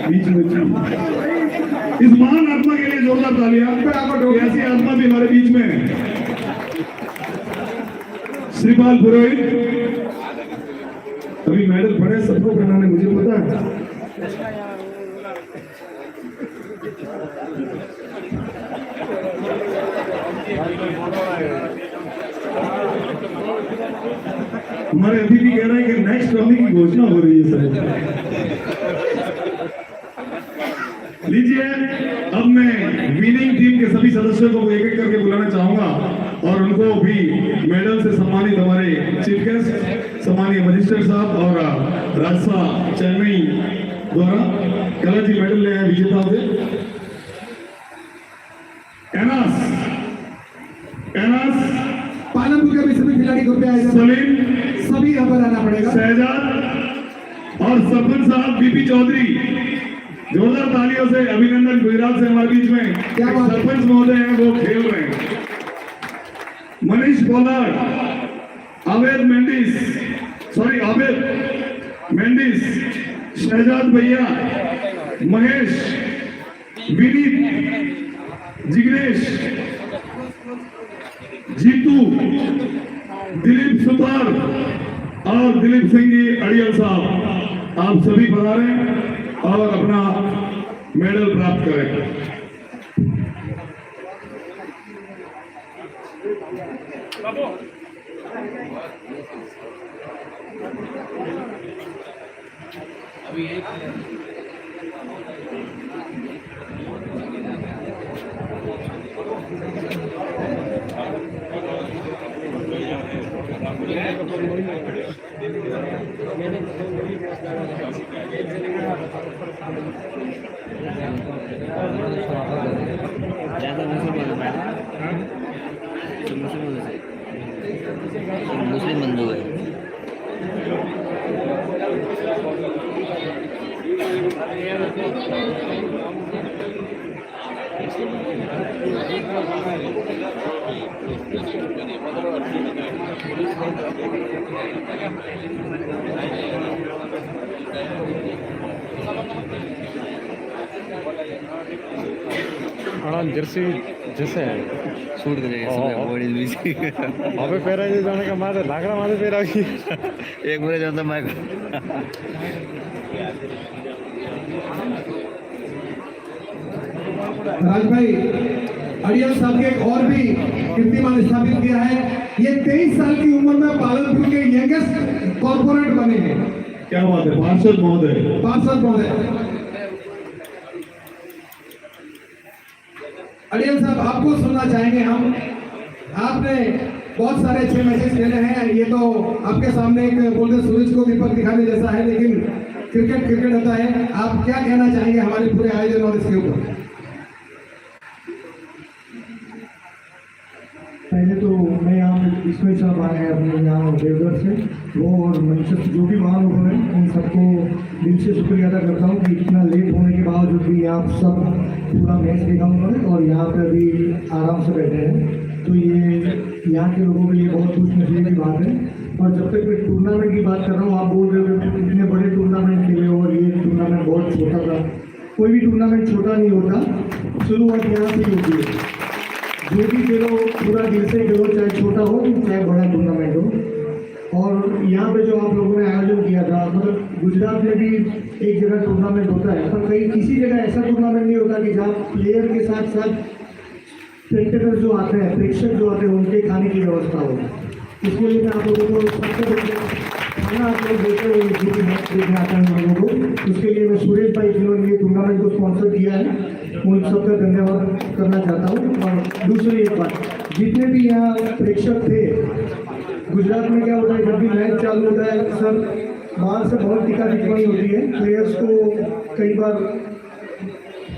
C: बीच में इस महान आत्मा के लिए जोरदार तालियां। ऐसी आत्मा भी हमारे बीच में है। श्रीपाल पुरोहित अभी मेडल पड़े, सबको पहनाने मुझे पता है। हमारे अतिथि कह रहे हैं कि नेक्स्ट ट्रॉफी की घोषणा हो रही है सर। लीजिए, अब मैं विनिंग टीम के सभी सदस्यों को एक एक करके बुलाना चाहूंगा और उनको भी मेडल से सम्मानित हमारे चीफ गेस्ट सम्मानीय मजिस्ट्रेट साहब और राजसा चेन्नई द्वारा कला जी मेडल ले आए विजेता से एनास
A: पालमपुर के भी सभी खिलाड़ी ग्रुप में आए हैं।
C: सलीम
A: सभी यहाँ पर आना पड़ेगा।
C: शहजाद और सरपंच साहब बीपी चौधरी, जोरदार तालियों से अभिनंदन। गुजरात से हमारे बीच में
A: क्या
C: एक
A: बात है?
C: सरपंच महोदय हैं, वो खेल रहे हैं। मनीष पोलार, आवेद मेंडिस, शहजाद भैया, महेश, विनीत, जिग्नेश, जीतू, दिलीप सुतार और दिलीप सिंह जी अड़ियल साहब, आप सभी पधारें और अपना मेडल प्राप्त करें।
G: मुस्लिम बंधु है।
D: जर्सी जैसे
G: सूट करेगा बॉडी बीसी
D: હવે પહેરાઈ જાણે કે મારે લાકડા માથે પહેરાવી
G: एक बार जाता मैं
A: राज भाई अड़ियल साहब के एक और भी कीर्तिमान स्थापित किया है। ये 23 साल की उम्र में पालनपुर के यंगेस्ट कॉर्पोरेट बने हैं।
C: क्या बात है, पार्षद महोदय।
A: पार्षद महोदय अड़ियल साहब, आपको सुनना चाहेंगे हम। आपने बहुत सारे अच्छे मैचेस खेले हैं। ये तो आपके सामने एक बोलते सूरज को दीपक दिखाने जैसा है, लेकिन क्रिकेट होता है। आप क्या कहना चाहेंगे हमारे पूरे आयोजन और इसके ऊपर?
B: पहले तो मैं यहाँ इसमें साहब आए हैं अपने यहाँ देवघर से, वो और मंचस्थ जो भी वहाँ लोगों ने, उन सबको दिल से शुक्रिया अदा करता हूँ कि इतना लेट होने के बावजूद भी आप सब पूरा मैच देखा उन्होंने और यहाँ पर अभी आराम से बैठे हैं। तो ये यहाँ के लोगों के लिए बहुत खुशनसीबी की बात है। और जब तक मैं टूर्नामेंट की बात कर रहा हूँ, आप बोल रहे हो इतने बड़े टूर्नामेंट खेले और ये टूर्नामेंट बहुत छोटा था। कोई भी टूर्नामेंट छोटा नहीं होता, शुरुआत यहाँ से ही होती है। जो भी खेलो पूरा दिल से खेलो, चाहे छोटा हो चाहे बड़ा टूर्नामेंट हो। और यहाँ पे जो आप लोगों ने आयोजन किया था, मतलब गुजरात में भी एक जगह टूर्नामेंट होता है, पर कहीं किसी जगह ऐसा टूर्नामेंट नहीं होता कि जहाँ प्लेयर के साथ साथ स्पेक्टेटर जो आते हैं, प्रेक्षक जो आते हैं, उनके खाने की व्यवस्था हो। इसके लिए मैं आप लोगों को सबसे पहले खाना आप लोग देते हुए जो भी मैच देखने आते हैं हम लोगों को, उसके लिए मैं सुरेश भाई जिन्होंने ये टूर्नामेंट को स्पॉन्सर किया है, उन सबका धन्यवाद करना चाहता हूँ। और दूसरी एक बात, जितने भी यहाँ प्रेक्षक थे, गुजरात में क्या होता है जब भी मैच चालू होता है सर, बाहर से बहुत टीका टिप्पणी होती है, प्लेयर्स को कई बार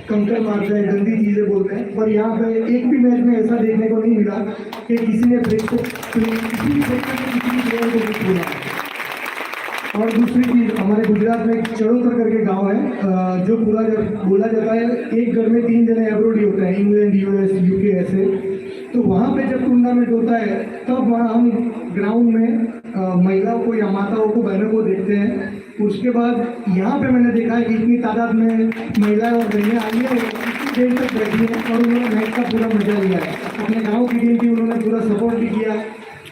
B: कंकर मारते हैं, गंदी चीज़ें बोलते हैं। पर यहाँ पे एक भी मैच में ऐसा देखने को नहीं मिला कि किसी ने किसी भी प्लेयर को नहीं बोला। और दूसरी चीज़, हमारे गुजरात में एक चड़ोतर करके गांव है, जो पूरा बोला जाता है एक घर में 3 जने एब्रोडी होते हैं, इंग्लैंड, यूएस, यूके ऐसे। तो वहाँ पे जब टूर्नामेंट होता है तब वहाँ हम ग्राउंड में महिलाओं को या माताओं को, बहनों को देखते हैं। उसके बाद यहाँ पे मैंने देखा है कि इतनी तादाद में महिलाएं और बहनें आई है, इतनी देर तक बैठी हैं और उन्होंने मैच का पूरा मजा लिया है। अपने गाँव की टीम की उन्होंने पूरा सपोर्ट भी किया,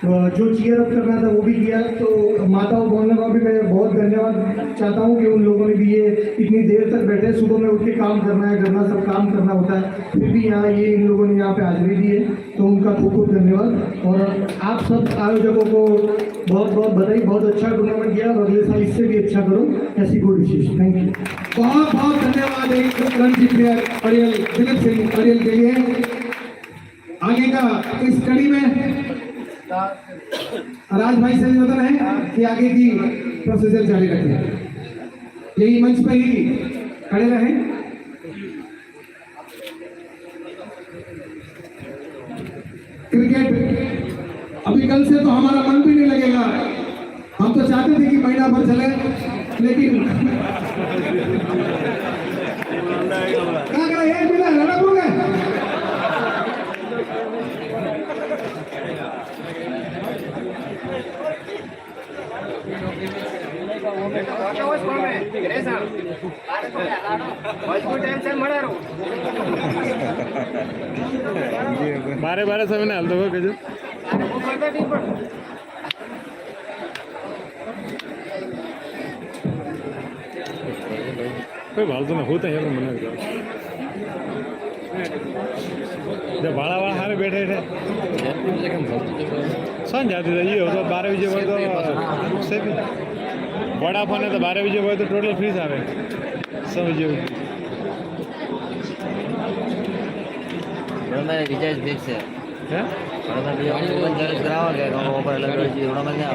B: जो चीयर अप करना था वो भी किया। तो माताओं बहनों का भी मैं बहुत धन्यवाद चाहता हूँ कि उन लोगों ने भी ये इतनी देर तक बैठे, सुबह में उठ के काम करना है, घर में सब काम करना होता है, फिर भी यहाँ ये इन लोगों ने यहाँ पे हाजिरी दी है, तो उनका खूब खूब धन्यवाद। और आप सब आयोजकों को बहुत बहुत बधाई, बहुत अच्छा टूर्नामेंट किया और अगले साल इससे भी अच्छा करो, ऐसी कोई विशेष। थैंक यू,
A: बहुत बहुत धन्यवाद एक रणजी प्लेयर अड़ियल, दिलीप सिंह अड़ियल के लिए। आगे का इस कड़ी में राज भाई से निवेदन है कि आगे की प्रोसीजर जारी रखें, यही मंच पर ही खड़े रहें। क्रिकेट अभी कल से तो हमारा मन भी नहीं लगेगा, हम तो चाहते थे कि महीना भर चले, लेकिन क्या करें, एक मिला लड़क हो गए।
D: बारे बारे समय ने हालतो के जो कोई भालतो ना होता है मना जब बाड़ा वाला हारे बैठे थे सन जाती था ये हो तो 12 बजे वो तो से भी बड़ा फोन है तो 12 बजे वो तो टोटल फ्री आवे समझिए
G: मैं रिचार्ज फिक्स है
D: हैं
G: मैं भी ऑनलाइन चार्ज करावा के ऊपर अलग अलग चीज थोड़ा मजा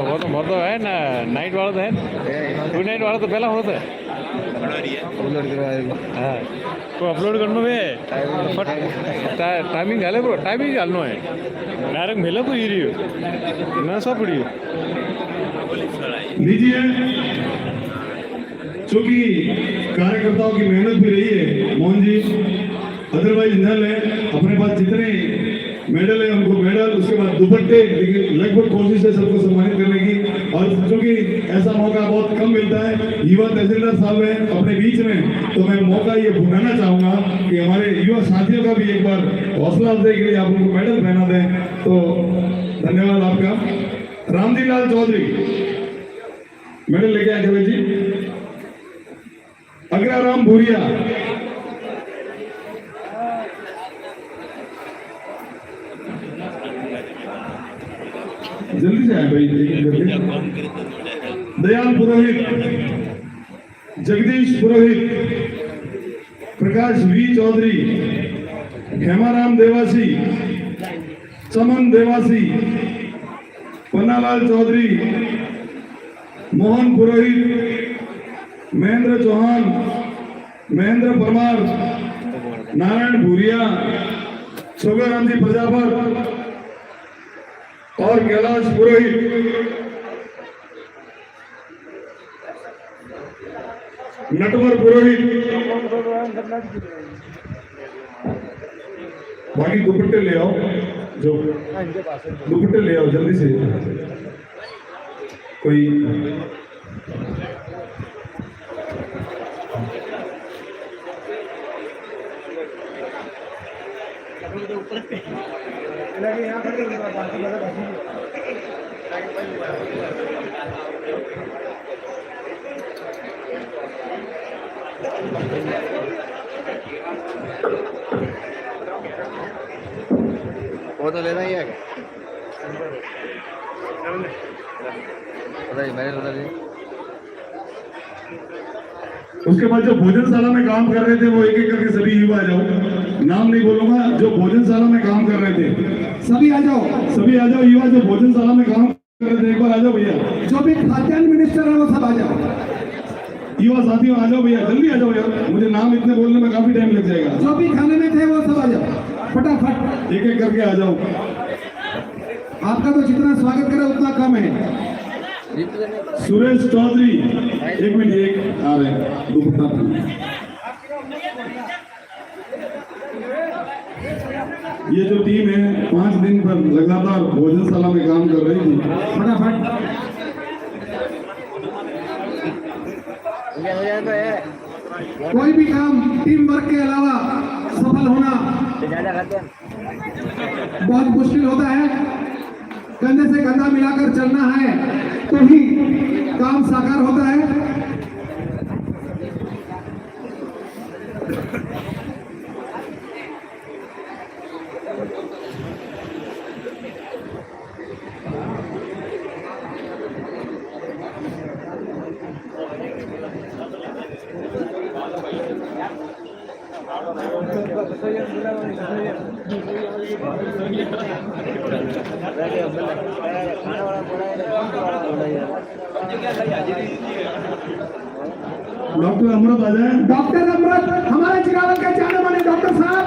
D: वो तो बहुत है ना नाइट वाला तो है 2 नाइट वाला तो पहला होता है
G: अपलोड करवाएगा
D: हाँ तो अपलोड करना है टाइमिंग घाले ब्रो टाइमिंग घालना है डायरेक्ट मिला तो ही रही ना सब पड़ी
C: लीजिए, चूंकि कार्यकर्ताओं की मेहनत भी रही है मोहन जी, अदरवाइज न ले अपने पास जितने मेडल है उनको मेडल, उसके बाद दुपट्टे, लेकिन लगभग कोशिश है सबको सम्मानित करने की। और चूंकि ऐसा मौका बहुत कम मिलता है, युवा तहसीलदार साहब हैं अपने बीच में, तो मैं मौका ये भुनाना चाहूंगा कि हमारे युवा साथियों का भी एक बार हौसला अफजाई के लिए आप उनको मेडल पहना दें, तो धन्यवाद आपका। रामजी लाल चौधरी मेडल लेके आए थे जी। अग्राराम भूरिया, जल्दी से आए भाई। दयाल पुरोहित, जगदीश पुरोहित, प्रकाश वी चौधरी, हेमाराम देवासी, चमन देवासी, पन्नालाल चौधरी, मोहन पुरोहित, महेंद्र चौहान, महेंद्र परमार, नारायण भूरिया, छोगाराम जी प्रजापत और कैलाश पुरोहित। नटवर पुरोहित, बाकी दुपट्टे ले आओ, जो दुपट्टे ले आओ जल्दी से। कोई
G: वो तो लेना ही है मैंने
C: उसके बाद जो भोजनशाला में काम कर रहे थे वो एक एक करके सभी युवा आ जाओ, नाम नहीं बोलूंगा, जो भोजनशाला में काम कर रहे थे
A: सभी आ जाओ,
C: सभी आ जाओ। युवा जो भोजनशाला में काम कर रहे थे एक बार आ जाओ भैया।
A: जो भी खाद्यान्न मिनिस्टर है वो सब आ जाओ।
C: युवा साथियों आ जाओ भैया, जल्दी आ जाओ यार, मुझे नाम इतने बोलने में काफी टाइम लग जाएगा।
A: जो भी खाने में थे वो सब आ जाओ, फटाफट
C: एक एक करके आ जाओ।
A: आपका तो जितना स्वागत करे उतना कम है।
C: सुरेश चौधरी, एक मिनट, एक आ रहे हैं दुपट्टा। ये जो टीम है 5 दिन पर लगातार भोजनशाला में काम कर रही थी,
A: फटाफट कोई भी काम टीम वर्क के अलावा सफल होना बहुत मुश्किल होता है। कंधे से कंधा मिलाकर चलना है तो ही काम साकार होता है।
C: डॉक्टर अमृत आ जाए।
A: डॉक्टर अमृत हमारे चिरावल के जाने माने डॉक्टर साहब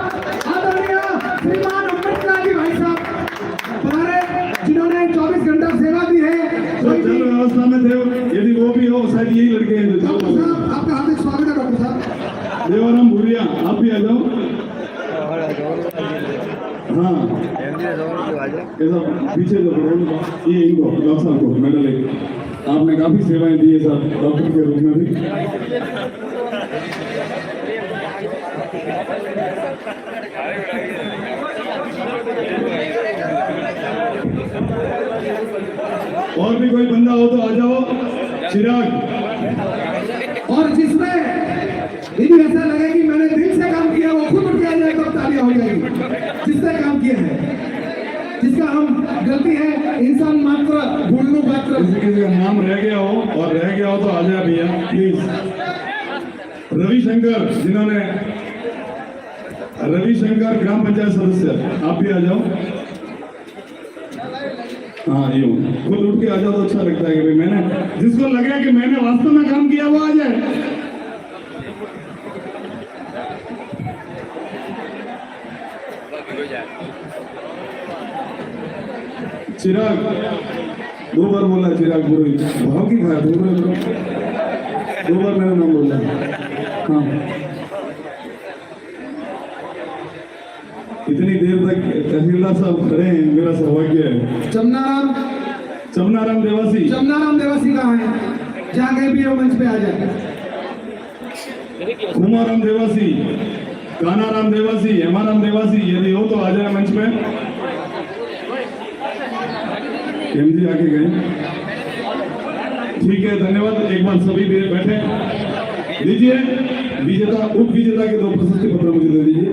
A: आदरणीय श्रीमान अम्बेडकर जी भाई साहब हमारे जिन्होंने 24 घंटा सेवा दी है।
C: जल व्यवस्था में थे, यदि वो भी हो शायद यही लड़के हैं।
A: डॉक्टर साहब आपका हार्दिक स्वागत है। डॉक्टर साहब
C: देवाराम भूरिया आप भी आ जाओ। हाँ ऐसा पीछे जो ये इनको डॉक्टर साहब को मेडल है। आपने काफी सेवाएं दी है सर डॉक्टर के रूप में भी। और भी कोई बंदा हो तो आ जाओ। चिराग
A: और जिसमें यदि ऐसा लगे कि मैंने दिल से काम किया वो खुद उठ के आ जाए तो तालियां हो जाएगी। जिसने काम किया है, जिसका हम गलती है इंसान मात्र भूलने मात्र।
C: किसी का नाम रह गया हो और रह गया हो तो आ जाए भैया प्लीज। रविशंकर जिन्होंने रविशंकर ग्राम पंचायत सदस्य आप भी आ जाओ। हाँ यूँ खुद उठ के आ जाओ तो अच्छा लगता है कि भाई मैंने जिसको लगे कि मैंने वास्तव में काम किया वो आ जाए। चिराग 2 बार बोला चिराग पुरोहित भाव की खाया 2 बार मेरा नाम बोला। हाँ इतनी देर तक तहसीलदार साहब खड़े हैं, मेरा सौभाग्य है। चमनाराम देवासी कहाँ है? जहाँ कहीं भी मंच पे आ जाए। कुमाराम देवासी, कानाराम देवासी, हेमाराम देवासी यदि हो तो आ जाए मंच पे। जी आगे गए। ठीक है धन्यवाद। एक बार सभी बैठे लीजिए। विजेता उप विजेता के 2 प्रशस्ति पत्र मुझे दे दीजिए।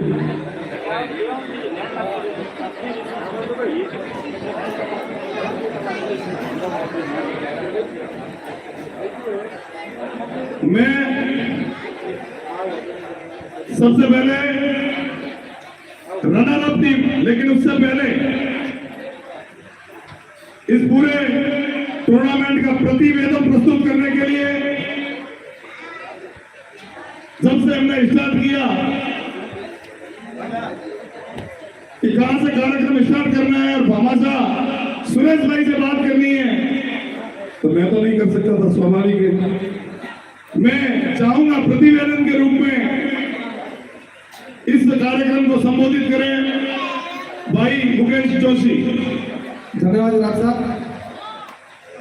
C: मैं सबसे पहले रनर अप टीम, लेकिन उससे पहले इस पूरे टूर्नामेंट का प्रतिवेदन प्रस्तुत करने के लिए जब से हमने स्टार्ट किया कि कहां से कार्यक्रम स्टार्ट करना है और भामाशाह सुरेश भाई से बात करनी है, तो मैं तो नहीं कर सकता था, स्वाभाविक है। मैं चाहूंगा प्रतिवेदन के रूप में इस कार्यक्रम को संबोधित करें भाई मुकेश जोशी।
A: धन्यवाद डॉक्टर साहब।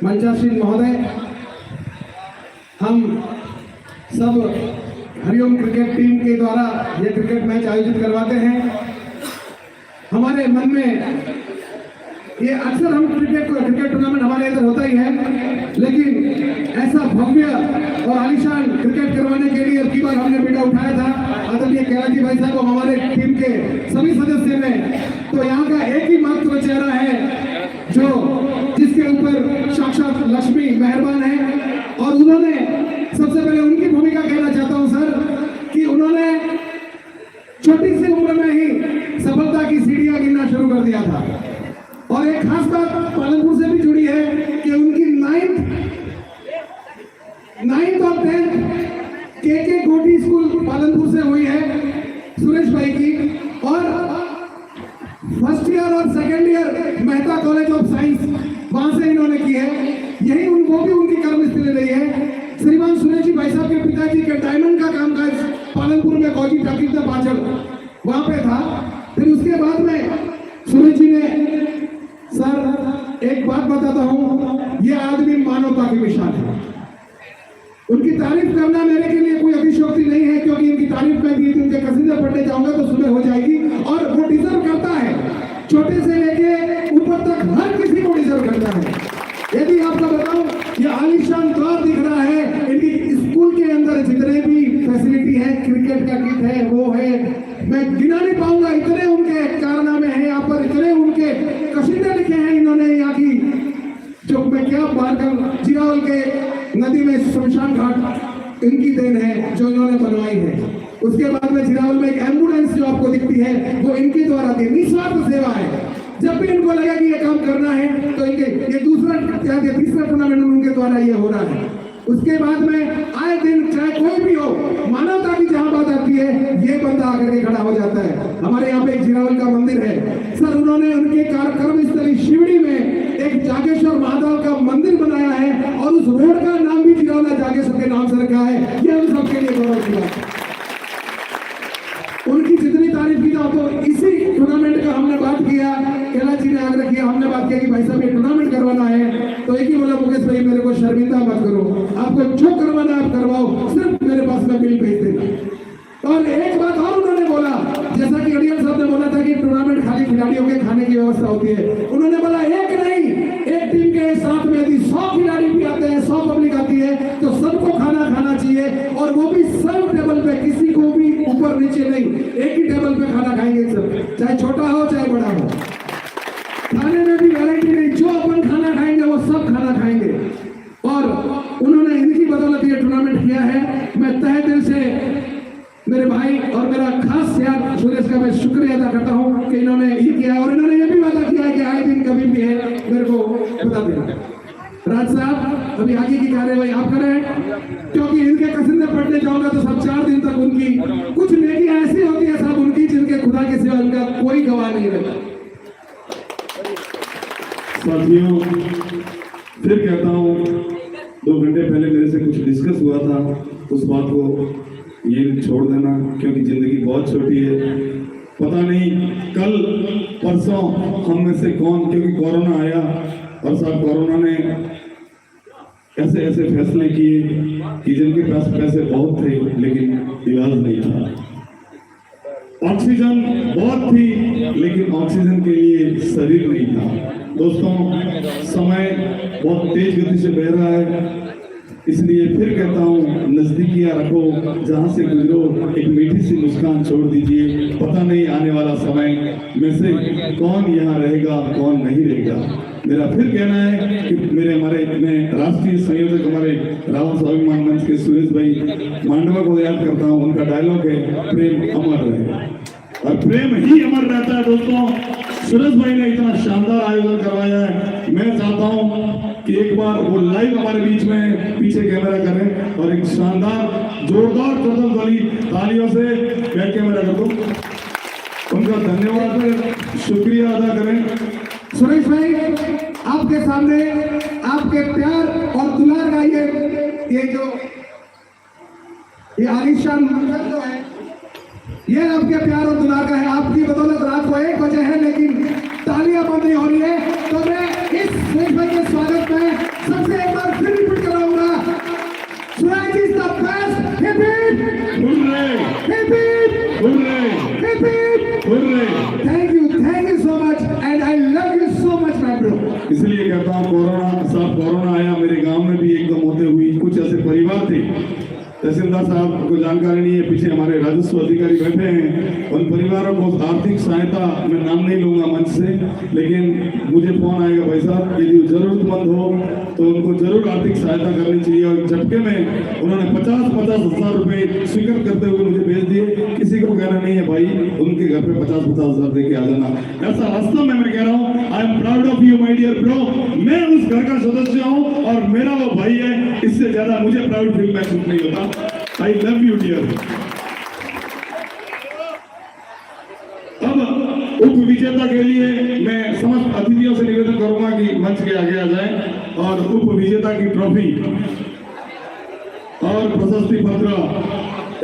A: मंचासीन महोदय, हम सब हरिओम क्रिकेट टीम के द्वारा ये क्रिकेट मैच आयोजित करवाते हैं। हमारे मन में ये अक्सर हम क्रिकेट टूर्नामेंट हमारे इधर होता ही है, लेकिन ऐसा भव्य और आलीशान क्रिकेट करवाने के लिए की बार हमने बेटा उठाया था आदरणीय कैलाजी भाई साहब हमारे टीम के सभी सदस्य ने। तो यहाँ का एक ही मात्र चेहरा है जो जिसके ऊपर साक्षात लक्ष्मी मेहरबान है, और उन्होंने सबसे पहले उनकी भूमिका कहना चाहता हूँ सर कि उन्होंने छोटी सी उम्र में ही सफलता की सीढ़ियां गिनना शुरू कर दिया था। और एक खास बात पालनपुर से भी जुड़ी है कि उनकी 9th और 10th के गोटी स्कूल पालनपुर से हुई है सुरेश भाई की, और फर्स्ट ईयर और second year Mehta college of science वहां से इन्होंने की है। यही वो भी उनकी कर्मस्थली रही है। श्रीमान सुरेश जी भाई साहब के पिताजी के डायमंड का कामकाज पालनपुर में गौजी टाकिज का पाचड़ वहां पे था। फिर उसके बाद में सुरेश जी ने, सर एक बात बताता हूं, ये आदमी मानवता की मिसाल है। उनकी तारीफ करना मेरे के लिए कोई अतिशयोक्ति नहीं है, क्योंकि इनकी तारीफ मैं भी उनके कसीदे पढ़ने जाऊंगा तो सुबह हो जाएगी, और वो डिजर्व करता है। छोटे से लेके ऊपर तक हर किसी को डिजर्व करता है। यदि आपको बताऊं, ये आलीशान द्वार दिख रहा है, इनकी स्कूल के अंदर जितने भी फैसिलिटी है, क्रिकेट का किट है, वो है, मैं गिना नहीं पाऊंगा, इतने उनके कारनामे हैं यहाँ पर, इतने उनके कसीदे लिखे हैं इन्होंने यहाँ की, जो मैं क्या बात कर। जियावल के नदी में शमशान घाट इनकी देन है जो इन्होंने बनवाई है। उसके बाद में जिरावल में एक एम्बुलेंस जो आपको दिखती है वो इनके द्वारा दी निस्वार्थ सेवा है। जब भी इनको लगा कि ये काम करना है तो इनके ये तीसरा टूर्नामेंट उनके द्वारा ये हो रहा है। उसके बाद में आए दिन चाहे कोई भी हो, मानवता की जहां बात आती है ये बंदा आकर के खड़ा हो जाता है। हमारे यहाँ पे एक जिरावल का मंदिर है सर, उन्होंने उनके कार्यक्रम स्थली शिवड़ी में एक जागेश्वर महादेव का मंदिर बनाया है और उस रोड का नाम भी जिरावला जागेश्वर के नाम से रखा है। ये हम सबके लिए गौरव की बात है। उनकी जितनी तारीफ की जाओ तो इसी टूर्नामेंट का हमने बात किया, कैलाश जी ने आग्रह किया, हमने बात किया कि भाई साहब ये टूर्नामेंट करवाना है तो एक ही बोला मुकेश भाई मेरे को शर्मिंदा मत करो, आपको जो करवाना आप करवाओ, सिर्फ मेरे पास में बिल भेज देना। और एक बात और उन्होंने बोला, जैसा कि अड़ियल साहब ने बोला था कि टूर्नामेंट खाली खिलाड़ियों के खाने की व्यवस्था होती है, उन्होंने बोला एक नहीं, एक टीम के साथ में यदि 100 खिलाड़ी भी आते हैं, 100 पब्लिक आती है तो सबको खाना खाना चाहिए और वो भी सब टेबल पे, किसी को भी ऊपर नीचे नहीं, एक ही टेबल पे खाना खाएंगे सब, चाहे छोटा हो चाहे बड़ा हो। खाने में भी गारंटी नहीं, जो अपन खाना खाएंगे वो सब खाना खाएंगे। और उन्होंने इनकी बदौलत ये टूर्नामेंट किया है। मैं तहे दिल से मेरे भाई और मेरा खास यार सुरेश का मैं शुक्रिया अदा करता हूँ कि इन्होंने ये किया और इन्होंने ये भी वादा किया है कि आए दिन कभी भी है मेरे को बता देना। राज साहब अभी आगे की कार्यवाही आप करें, क्योंकि इनके कसिंदे पढ़ने जाऊंगा तो सब 4 दिन तक उनकी कुछ नेकियां ऐसी होती है साहब उनकी जिनके खुदा के सिवा उनका कोई गवाह नहीं रहता।
C: साथियों फिर कहता हूँ 2 घंटे पहले मेरे से कुछ डिस्कस हुआ था, उस बात को ये छोड़ देना क्योंकि जिंदगी बहुत छोटी है। पता नहीं कल परसों हम में से कौन, क्योंकि कोरोना आया और साहब कोरोना ने ऐसे ऐसे फैसले किए कि जिनके पास पैसे बहुत थे लेकिन इलाज नहीं था। ऑक्सीजन बहुत थी लेकिन ऑक्सीजन के लिए शरीर नहीं था। दोस्तों समय बहुत तेज गति से बह रहा है, इसलिए फिर कहता हूँ नजदीकियां रखो, जहां से गुजरो एक मीठी सी मुस्कान छोड़ दीजिए। पता नहीं आने वाला समय में से कौन यहाँ रहेगा कौन नहीं रहेगा। मेरा फिर कहना है कि मैं राष्ट्रीय संयोजक हमारे राहुल स्वाभिमान मंच के सुरेश भाई मांडवा को याद करता हूँ। उनका डायलॉग है प्रेम अमर रहे और प्रेम ही अमर रहता है। दोस्तों सुरेश भाई ने इतना शानदार आयोजन करवाया है, मैं चाहता हूँ कि एक बार वो लाइव हमारे बीच में पीछे कैमरा करें और एक शानदार जोरदार कदम वाली तालियों से बैक कैमरा कर दो, उनका धन्यवाद शुक्रिया अदा करें।
A: सुरेश भाई आपके सामने आपके प्यार और दुलार का ये आलिशान मंजर जो है ये आपके प्यार और दुलार का है। आपकी बदौलत रात को 1 बजे है लेकिन तालियां बंद नहीं हो रही है, तो मैं इस सुरेश भाई के स्वागत में सबसे एक बार फिर रिपीट कराऊंगा, Suresh is the best. Hip hip hurray, hip hip hurray, hip hip hurray. Thank you so much and I love you so much my bro.
C: इसलिए कहता हूँ कोरोना आया, मेरे गांव में भी एकदम होते हुई कुछ ऐसे परिवार थे, तहसीलदार साहब को जानकारी नहीं है, पीछे हमारे राजस्व अधिकारी बैठे हैं, उन परिवारों को आर्थिक सहायता, मैं नाम नहीं लूंगा मंच से, लेकिन मुझे फोन आएगा भाई साहब यदि जरूरतमंद हो तो उनको जरूर आर्थिक सहायता करनी चाहिए। और झटके में उन्होंने 50-50 हज़ार रुपए स्वीकार करते हुए मुझे भेज दिए। किसी को कहना नहीं है भाई उनके घर पे 50-50 हज़ार दे के आ जाना, ऐसा वास्तव में मैं कह रहा हूँ। I am proud of you my dear bro. मैं उस घर का सदस्य हूँ और मेरा वो भाई है, इससे ज्यादा मुझे प्राउड फील महसूस नहीं होता। I love you dear. अब उप विजेता के लिए मैं समस्त अतिथियों से निवेदन करूंगा कि मंच के आगे आ जाएं और उप विजेता की ट्रॉफी और प्रशस्ति पत्र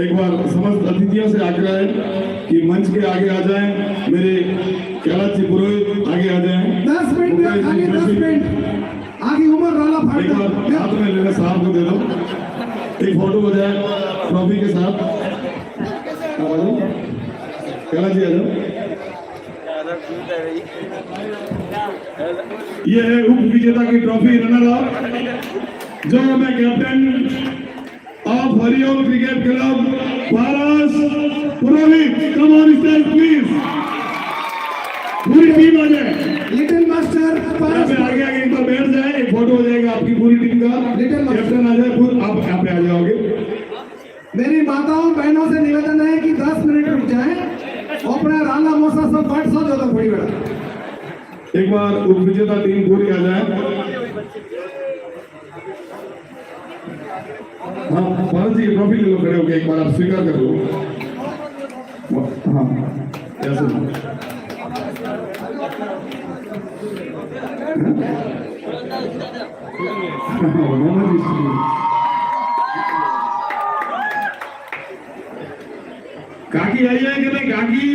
C: एक बार समस्त अतिथियों से आग्रह है कि मंच के आगे आ जाएं। मेरे कैलाश जी पुरोहित आगे आ जाएं।
A: 10 मिनट आगे, 10 मिनट आगे उमर वाला फाइटर
C: हाथ में लेने साहब को दे दो, एक फोटो हो जाए ट्रॉफी के साथ। कैलाश जी आ जाओ। ये है उप विजेता की ट्रॉफी रनर अप जो मैं captain of Hariom cricket club Paras Purohit, come on stage please, पूरी टीम आ जाए।
A: लिटिल मास्टर
C: यहाँ पे आगे आगे एक बार बैठ जाए, एक फोटो हो जाएगा आपकी पूरी टीम का।
A: लिटिल
C: कैप्टन आ जाए, आप यहाँ पे आ जाओगे।
A: मेरी माताओं बहनों से निवेदन है कि 10 मिनट रुक जाएं और अपना राला मोसा सब बाट सो जो तो थोड़ी बेड़ा
C: एक बार उपविजेता टीम पूरी आ जाए। हाँ भारत जी ट्रॉफी ले लो, खड़े होके एक बार आप स्वीकार कर लो। हाँ ऐसे काकी आई है कि नहीं? काकी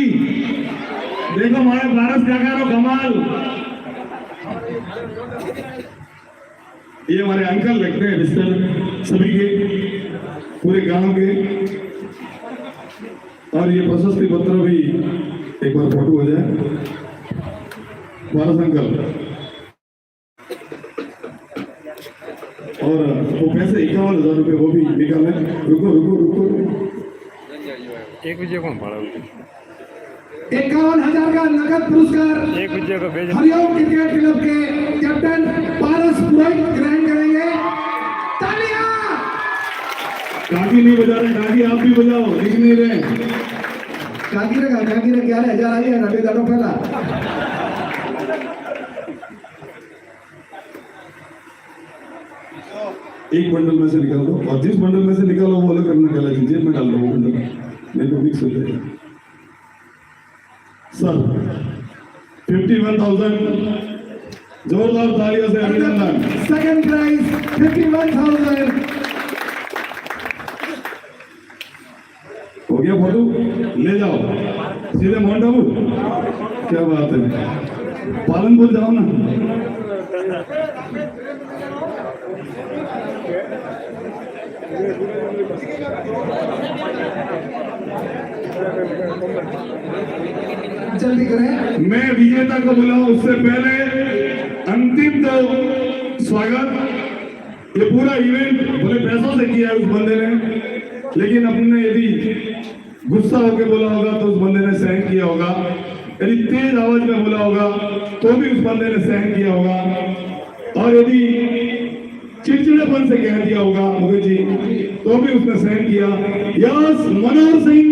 C: देखो हमारे भारत काका कमाल। ये हमारे अंकल लगते हैं रिश्तेदार सभी के, पूरे गांव के। और ये प्रशस्ति पत्र भी एक बार फोटो हो जाए। भारत अंकल और वो पैसे 51,000 रुपये वो भी निकाले। रुको रुको रुको,
D: एक विजय कौन पड़ा?
A: 51,000 का नगद पुरस्कार
D: एक विजय को भेज।
A: हरिओम क्रिकेट क्लब के कैप्टन पारस पुरोहित ग्रहण करेंगे। तालियां!
C: काकी नहीं बजा रहे, काकी आप भी बजाओ, दिख नहीं रहे।
A: काकी रे 11,000 आई है नबे दाड़ों पहला।
C: एक बंडल में से निकाल दो और जिस बंडल में से निकालो वो अलग करना, निकाला जेब में डाल दो वो बंडल, नहीं तो मिक्स हो जाएगा। सर 51,000 जोरदार तालियों से अभिनंदन।
A: Second prize 51,000।
C: हो गया फोटो, ले जाओ सीधे माउंट आबू। क्या बात है, पालनपुर जाओ ना।
A: जल्दी करें।
C: मैं विजेता को बुलाऊं उससे पहले अंतिम तो स्वागत। ये पूरा इवेंट भले पैसों से किया है उस बंदे ने, लेकिन अपने यदि गुस्सा होकर बोला होगा तो उस बंदे ने सहन किया होगा, यदि तेज आवाज में बोला होगा तो भी उस बंदे ने सहन किया होगा, और यदि चिड़चिड़ेपन से कह दिया होगा मुकेश जी तो भी उसने सहन किया। यस मनोहर सिंह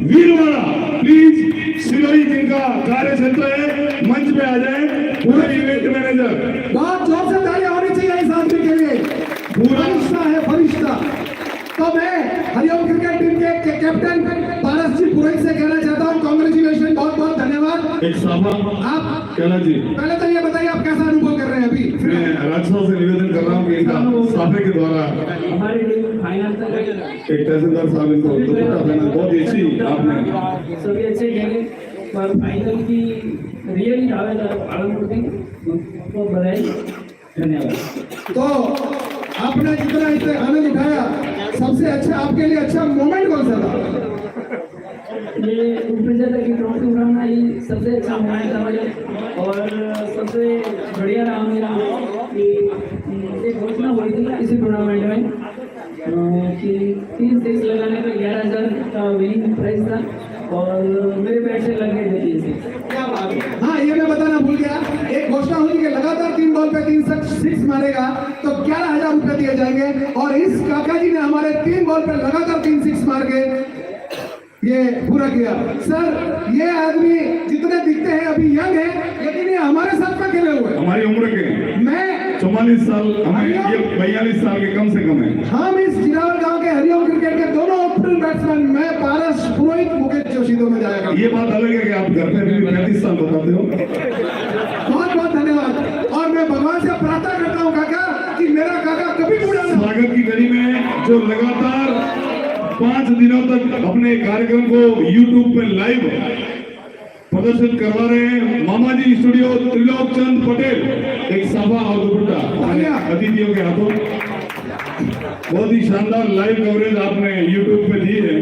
C: वीरवाड़ा प्लीज, शिवरी जिनका कार्य क्षेत्र है मंच पे आ जाए। पूरे इवेंट मैनेजर,
A: बहुत जोर से तालियां होनी चाहिए इस आदमी के लिए, फरिश्ता है फरिश्ता। तो मैं हरिओम क्रिकेट टीम के कैप्टन पारस जी पुरोहित से कहना चाहता हूँ कांग्रेचुलेशन, बहुत बहुत धन्यवाद।
C: एक साफा
A: आप
C: कहना जी,
A: पहले तो ये बताइए आप कैसा अनुभव कर रहे हैं अभी?
C: मैं राजसभा से निवेदन कर रहा हूँ कि इनका साफे के द्वारा
E: हमारी टीम फाइनल तक
C: एक तहसीलदार साहब इनको दुपट्टा पहना, बहुत ही अच्छी आपने
E: सभी अच्छे खेले पर फाइनल की रियली आनंद को बधाई, धन्यवाद।
A: तो आपने जितना इसे आनंद उठाया, सबसे अच्छा आपके लिए अच्छा मोमेंट कौन सा था?
E: ये उपविजेता की ट्रॉफी उठाना ही सबसे अच्छा मोमेंट था मुझे, और सबसे बढ़िया रहा मेरा कि एक घोषणा हुई थी इसी टूर्नामेंट में कि 3 6 लगाने पर 11,000 का विनिंग प्राइस था और मेरे बैट से लग गए थे 3 6।
A: क्या बात है। हाँ ये मैं बताना भूल गया, एक घोषणा हुई कि लगातार 3 बॉल पे 3 6 मारेगा तो 11,000 रुपए दिए जाएंगे, और इस काका जी ने हमारे 3 बॉल पे लगातार 3 6 मार के ये पूरा किया। सर ये आदमी जितने दिखते हैं अभी यंग है, लेकिन ये हमारे साथ में खेले हुए।
C: हमारी उम्र के
A: मैं
C: 44 साल, हमें ये 42 साल के कम से कम है।
A: हम इस जिरावल गांव के हरिओम क्रिकेट के दोनों ओपनर बैट्समैन, मैं पारस पुरोहित मुकेश जोशी दोनों जाएगा।
C: ये बात अलग है कि आप घर पे भी 35 साल बताते हो।
A: बहुत बहुत धन्यवाद, और मैं भगवान से प्रार्थना करता हूँ काका कि मेरा काका कभी बूढ़ा ना हो।
C: स्वागत की कड़ी में जो लगातार 5 दिनों तक अपने कार्यक्रम को YouTube पे लाइव प्रदर्शित करवा रहे हैं मामा जी स्टूडियो त्रिलोक चंद पटेल, एक साफा और दुपट्टा अतिथियों के हाथों। बहुत ही शानदार लाइव कवरेज आपने YouTube पे दी है,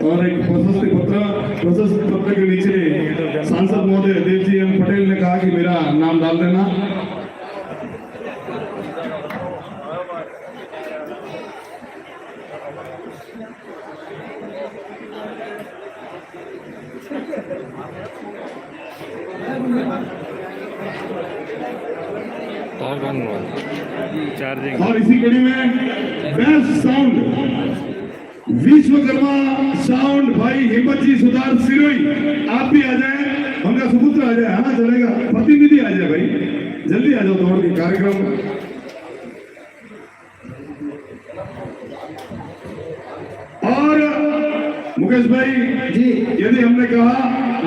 C: और एक प्रशस्ति पत्र के नीचे सांसद महोदय देवजी एम पटेल ने कहा कि मेरा नाम डाल देना।
D: चार्जिंग
C: और इसी कड़ी में बेस्ट साउंड विश्वकर्मा साउंड भाई हिम्मत जी सुधार सिरोई, आप भी आ जाए, उनका सुपुत्र आ जाए। हाँ चलेगा, प्रतिनिधि आ जाए भाई, जल्दी आ जाओ दौड़ के कार्यक्रम। और मुकेश भाई
A: जी
C: यदि हमने कहा,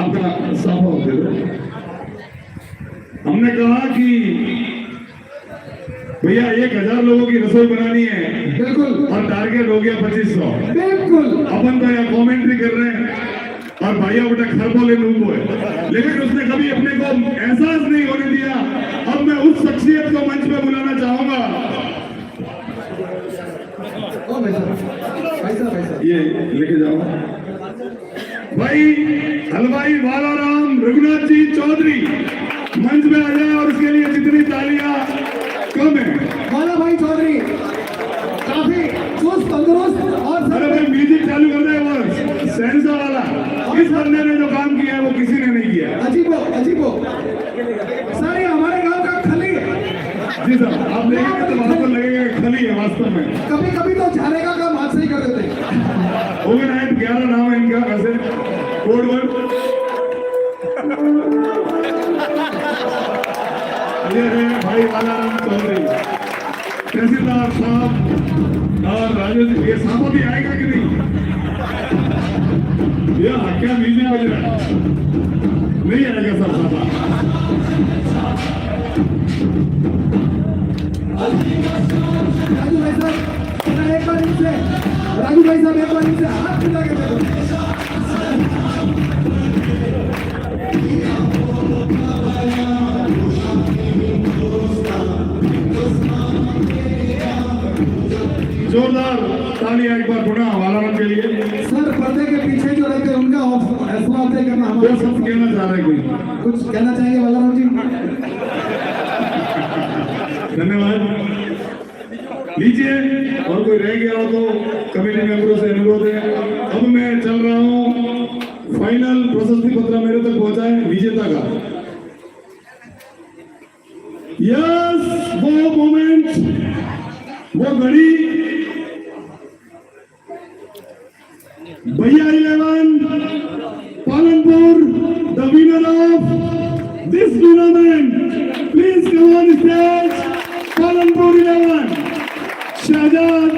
C: आपका साफा होते हुए हमने कहा कि भैया 1000 लोगों की रसोई बनानी है
A: बिल्कुल
C: और टारगेट हो गया 2500,
A: बिल्कुल
C: अपन तो यहाँ कमेंट्री कर रहे हैं और भैया बेटा खरबोले नूबो है, लेकिन उसने कभी अपने को एहसास नहीं होने दिया। अब मैं उस शख्सियत को मंच पे बुलाना चाहूंगा,
A: ओ भाई साहब
C: ये लेके जाओ भाई, हलवाई बालाराम रघुनाथ जी चौधरी मंच में आ जाए और उसके लिए जितनी तालियां कम है।
A: वाला भाई चौधरी काफी चुस्त तंदुरुस्त और
C: अरे भाई म्यूजिक चालू कर दे, वो सेंसा वाला, इस बंदे ने जो काम किया है वो किसी ने नहीं किया।
A: अजीबो सर, ये हमारे गांव का खली है।
C: जी साहब, आप देखेंगे तो आपको लगेगा कि खली है, वास्तव में
A: कभी कभी तो झारे का काम हाथ से ही कर देते हैं।
C: ओवरनाइट 11 नाम है इनका, वैसे कोड वर्ड ये है भाई बालाराम चौधरी, तहसीलदार साहब और राजेश। ये साहब भी आएगा कि नहीं? ये क्या म्यूजिक बज रहा है? नहीं आएगा सब साहब।
A: राजू भाई साहब एक बार इनसे, राजू भाई साहब एक बार इनसे हाथ मिला के देखो।
C: जोरदार तालियां एक बार पुनः बालाराम के लिए।
A: सर पर्दे के पीछे जो रहते हैं उनका हौसला अफजाई करना
C: वो
A: हमारा।
C: सब कहना चाह रहे कोई,
A: कुछ कहना चाहेंगे बालाराम जी?
C: धन्यवाद। लीजिए, और कोई रह गया हो तो कमेटी मेंबरों से अनुरोध है। अब मैं चल रहा हूँ, फाइनल प्रशस्ति पत्र मेरे तक पहुंचाए विजेता का। यस, वो मोमेंट, वो घड़ी, भैया 11 Palanpur, the winner of this tournament, please come on stage, Palanpur 11, Shahzad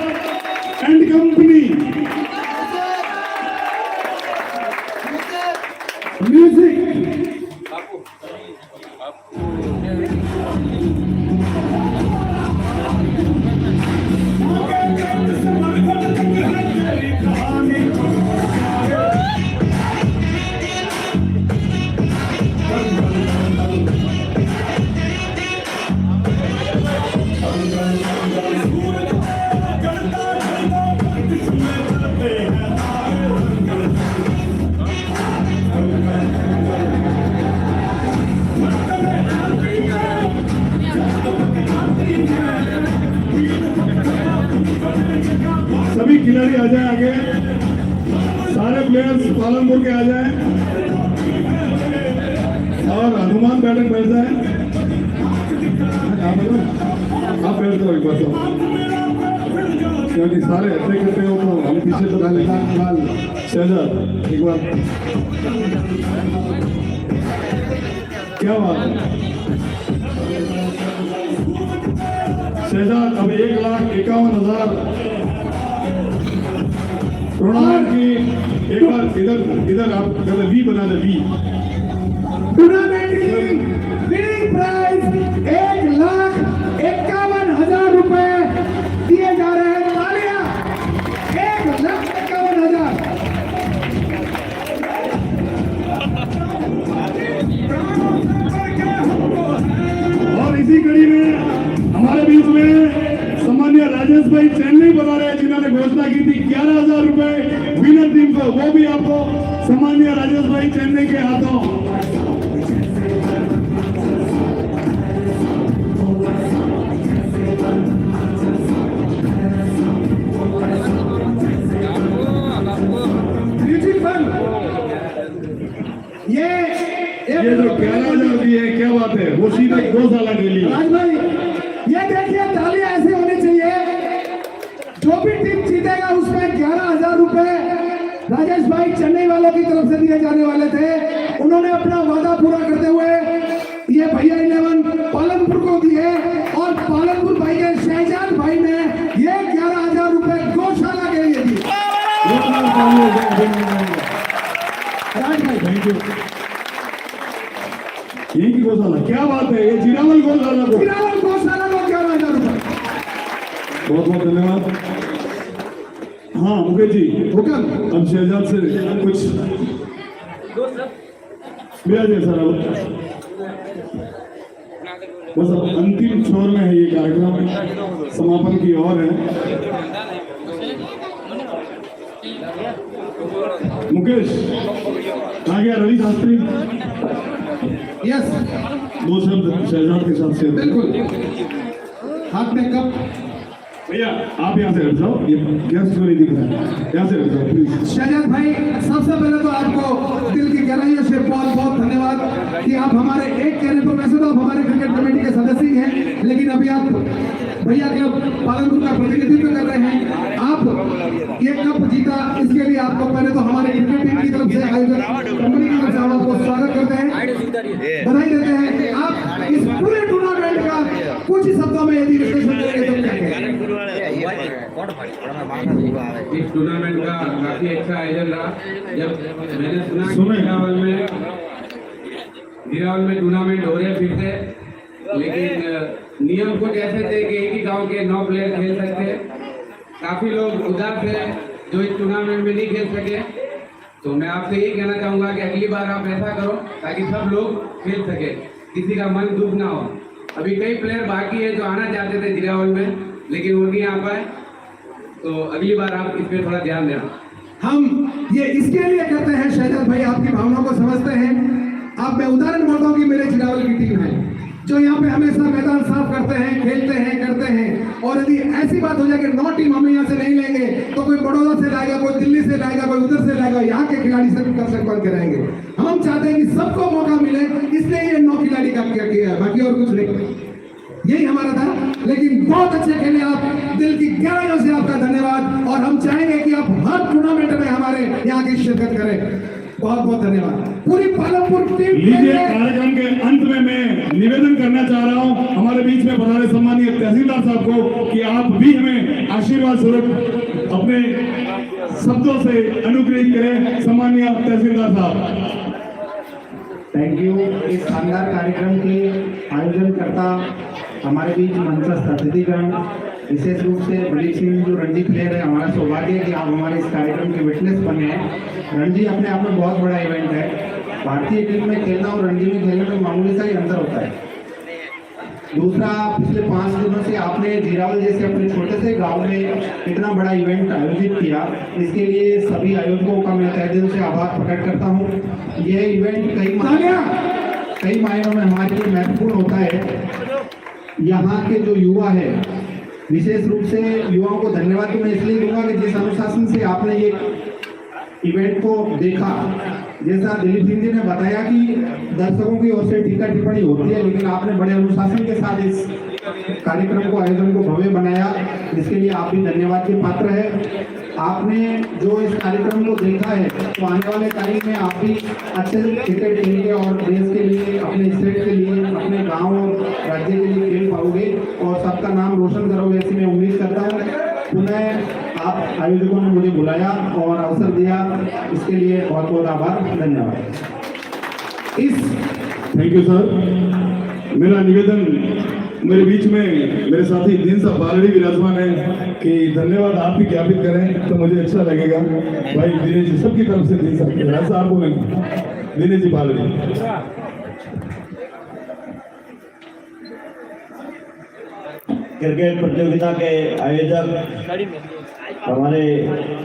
C: and company.
A: Music
C: सभी खिलाड़ी आ जाए आगे, सारे प्लेयर्स पालनपुर के आ जाए और हनुमान बैठक बैठ जाए। आप बैठ जाओ एक बार तो, क्योंकि सारे हत्ते करते हो तो हम पीछे तो शहजाद एक बार, क्या बात है शहजाद। अब 1,51,000 टूर्नामेंट की, एक बार इधर आप वी बना दे, वी
A: टूर्नामेंट की विनिंग प्राइज 1,51,000 रुपए दिए जा रहे हैं। तालियां 1,51,000।
C: और इसी कड़ी में हमारे बीच में सामान्य राजेश भाई चेन्नई बता रहे हैं, जिन्होंने घोषणा की थी 11,000 रुपए विनर टीम को, वो भी आपको सामान्य राजेश भाई चेन्नई के हाथों।
A: म्यूजिक बंद। ये
C: जो 11,000 दी है, क्या बात है, वो सीधे 2 साल डेली।
A: राज भाई राजेश भाई चेन्नई वालों की तरफ से दिए जाने वाले थे, उन्होंने अपना वादा पूरा करते हुए ये भैया 11 पालनपुर को दिए और पालनपुर भाई के शहजाद भाई ने ये 11,000 रुपए गौशाला के लिए दिए। राज भाई
C: थैंक यू। यही की गौशाला, क्या बात है, ये जिरावल गौशाला को
A: जिरावल गौशाला को 11,000 रुपए।
C: बहुत बहुत धन्यवाद। हाँ मुकेश जी,
A: हुक्म।
C: अब शहजाद से कुछ मिला जाए सर। अब बस अब अंतिम छोर में है ये कार्यक्रम, समापन की ओर है। मुकेश कहाँ गया? रवि शास्त्री,
A: यस
C: दो शब्द शहजाद के साथ शेयर।
A: बिल्कुल। हाथ में कप।
C: भैया आप यहाँ से हट जाओ, ये गेस्ट को नहीं दिख रहा है, यहाँ से हट जाओ प्लीज।
A: शहजाद भाई, सबसे पहले तो आपको दिल की गहराइयों से बहुत बहुत धन्यवाद कि आप हमारे एक कहने पर, वैसे तो आप हमारे क्रिकेट कमेटी के सदस्य ही हैं, लेकिन अभी आप भैया के पालनपुर का प्रतिनिधित्व कर रहे हैं। आप ये कप जीता, इसके लिए आपको पहले तो हमारे क्रिकेट टीम की तरफ से, आयोजक कंपनी की तरफ से हम आपको स्वागत करते हैं, बधाई देते हैं। आप इस पूरे टूर्नामेंट का कुछ ही शब्दों में यदि विश्लेषण करेंगे तो क्या कहेंगे?
H: इस टूर्नामेंट का काफी अच्छा आयोजन रहा। जब मैंने सुना कि जिरावल में टूर्नामेंट हो रहे फिर से, लेकिन नियम कुछ ऐसे थे कि एक ही गांव के 9 प्लेयर खेल सकते। काफी लोग उदास थे जो इस टूर्नामेंट में नहीं खेल सके, तो मैं आपसे यही कहना चाहूँगा कि अगली बार आप ऐसा करो ताकि सब लोग खेल सके, किसी का मन दुख ना हो। अभी कई प्लेयर बाकी है जो आना चाहते थे जिरावल में, लेकिन वो नहीं आ पाए, तो अगली बार आप इस पर थोड़ा ध्यान देना।
A: हम ये इसके लिए करते हैं शहजाद भाई, आपकी भावनाओं को समझते हैं। आप, मैं उदाहरण बोलता हूँ कि मेरे जिरावल की टीम है जो यहाँ पे हमेशा मैदान साफ करते हैं, खेलते हैं, करते हैं, और यदि ऐसी बात हो जाए कि 9 टीम हमें यहाँ से नहीं लेंगे तो कोई बड़ौदा से लाएगा, कोई दिल्ली से लाएगा, कोई उधर से लाएगा, यहाँ के खिलाड़ी सब दर्शक बन के रहेंगे। हम चाहते हैं कि सबको मौका मिले, इसलिए ये 9 खिलाड़ी का किया है, बाकी और कुछ नहीं, यही हमारा था। लेकिन बहुत अच्छे खेले आप, दिल की गहराइयों से आपका धन्यवाद, और हम चाहेंगे कि आप हर टूर्नामेंट में हमारे यहाँ की शिरकत करें। बहुत बहुत धन्यवाद पूरी पालनपुर टीम।
C: लीजिए, कार्यक्रम के अंत में मैं निवेदन करना चाह रहा हूं हमारे बीच में पधारे सम्मानीय तहसीलदार साहब को कि आप भी हमें आशीर्वाद स्वरूप अपने शब्दों से अनुग्रहित करें। सम्मानीय तहसीलदार साहब।
I: Thank you. इस शानदार कार्यक्रम के आयोजनकर्ता हमारे बीच मंचस्थ अतिथिगण, विशेष रूप से बलि सिंह जो रणजी प्लेयर है, हमारा सौभाग्य है कि आप हमारे इस कार्यक्रम के विटनेस बने हैं। रणजी अपने आप में बहुत बड़ा इवेंट है। भारतीय टीम में खेलना और रणजी में खेलने में मामूली सा ही अंतर होता है। दूसरा, पिछले 5 दिनों से आपने जिरावल जैसे अपने छोटे से गांव में इतना बड़ा इवेंट आयोजित किया, इसके लिए सभी आयोजकों का मैं तहे दिल से आभार प्रकट करता हूँ। यह इवेंट कई मायनों में हमारे लिए महत्वपूर्ण होता है। यहाँ के जो युवा है, विशेष रूप से युवाओं को धन्यवाद मैं इसलिए दूंगा कि जिस अनुशासन से आपने ये इवेंट को देखा, जैसा दिलीप सिंह जी ने बताया कि दर्शकों की ओर से टीका टिप्पणी होती है, लेकिन आपने बड़े अनुशासन के साथ इस कार्यक्रम को, आयोजन को भव्य बनाया, जिसके लिए आप भी धन्यवाद के पात्र है। आपने जो इस कार्यक्रम को देखा है, तो आने वाले टाइम में आप भी अच्छे क्रिकेट खेलेंगे और देश के लिए, अपने स्टेट के लिए, अपने गांव और राज्य के लिए खेल पाओगे और सबका नाम रोशन करोगे, ऐसी मैं उम्मीद करता हूँ। पुनः आप आयोजकों ने मुझे बुलाया और अवसर दिया, इसके लिए बहुत बहुत आभार, धन्यवाद।
C: Thank you sir. मेरा निवेदन, मेरे बीच में मेरे साथी दीन साहब बालड़ी विराजमान है कि धन्यवाद आप भी ज्ञापित करें तो मुझे अच्छा लगेगा। भाई दिनेश जी सबकी तरफ से दीन साहब, आप बोलेंगे दिनेश जी बालड़ी।
J: क्रिकेट प्रतियोगिता के आयोजक हमारे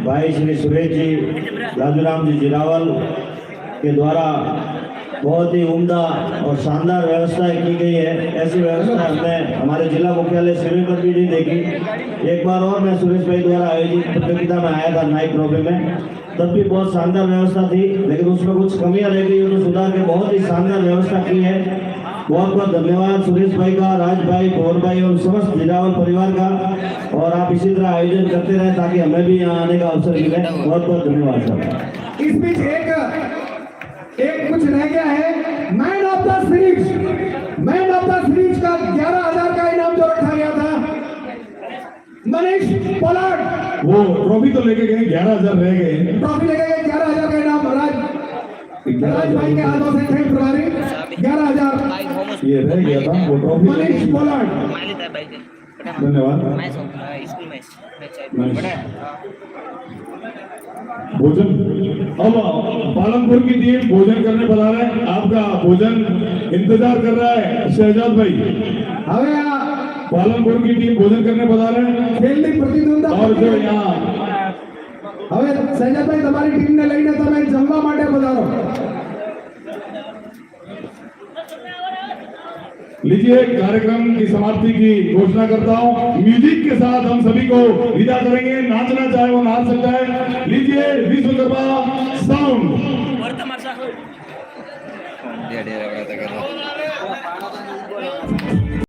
J: भाई श्री सुरेश जी, राजूराम जी जिरावल के द्वारा बहुत ही उम्दा और शानदार व्यवस्थाएं की गई है। ऐसी व्यवस्था हमने हमारे जिला मुख्यालय शिविर पर भी नहीं देखी। एक बार और मैं सुरेश भाई द्वारा आयोजित प्रतियोगिता में आया था नाइट ट्रॉफी में, तब भी बहुत शानदार व्यवस्था थी, लेकिन उसमें कुछ कमियां रह गई, उन्हें सुधार के बहुत ही शानदार व्यवस्था की है। बहुत बहुत धन्यवाद सुरेश भाई का, राज भाई, पवन भाई और समस्त जिरावल परिवार का। और आप इसी तरह आयोजन करते रहें ताकि हमें भी यहाँ आने का अवसर मिले। बहुत बहुत धन्यवाद सर।
A: इस बीच एक कुछ रह गया है, मैन ऑफ द सीरीज का 11,000 का इनाम जो रखा गया था, मनीष पोलार्ड
C: वो ट्रॉफी तो लेके गए, 11,000 रह गए।
A: ट्रॉफी लेके गए। 11,000 का इनाम राज भाई के हाथों से थे प्रभारी। 11,000
C: ये रह गया था वो ट्रॉफी।
A: मनीष पोलार्ड,
C: धन्यवाद। भोजन अब पालनपुर की टीम भोजन करने बता रहे हैं। आपका भोजन इंतजार कर रहा है शहजाद भाई।
A: हमें
C: पालनपुर की टीम भोजन करने बता रहे हैं।
A: खेलनी प्रतिद्वंदा
C: और जो यहाँ
A: હવે સૈયદભાઈ તમારી ટીમને લઈને તમે જમવા માટે પધારો।
C: लीजिए, कार्यक्रम की समाप्ति की घोषणा करता हूँ। म्यूजिक के साथ हम सभी को विदा करेंगे। नाचना चाहे वो नाच सकता है। लीजिए, विश्वकर्मा साउंड।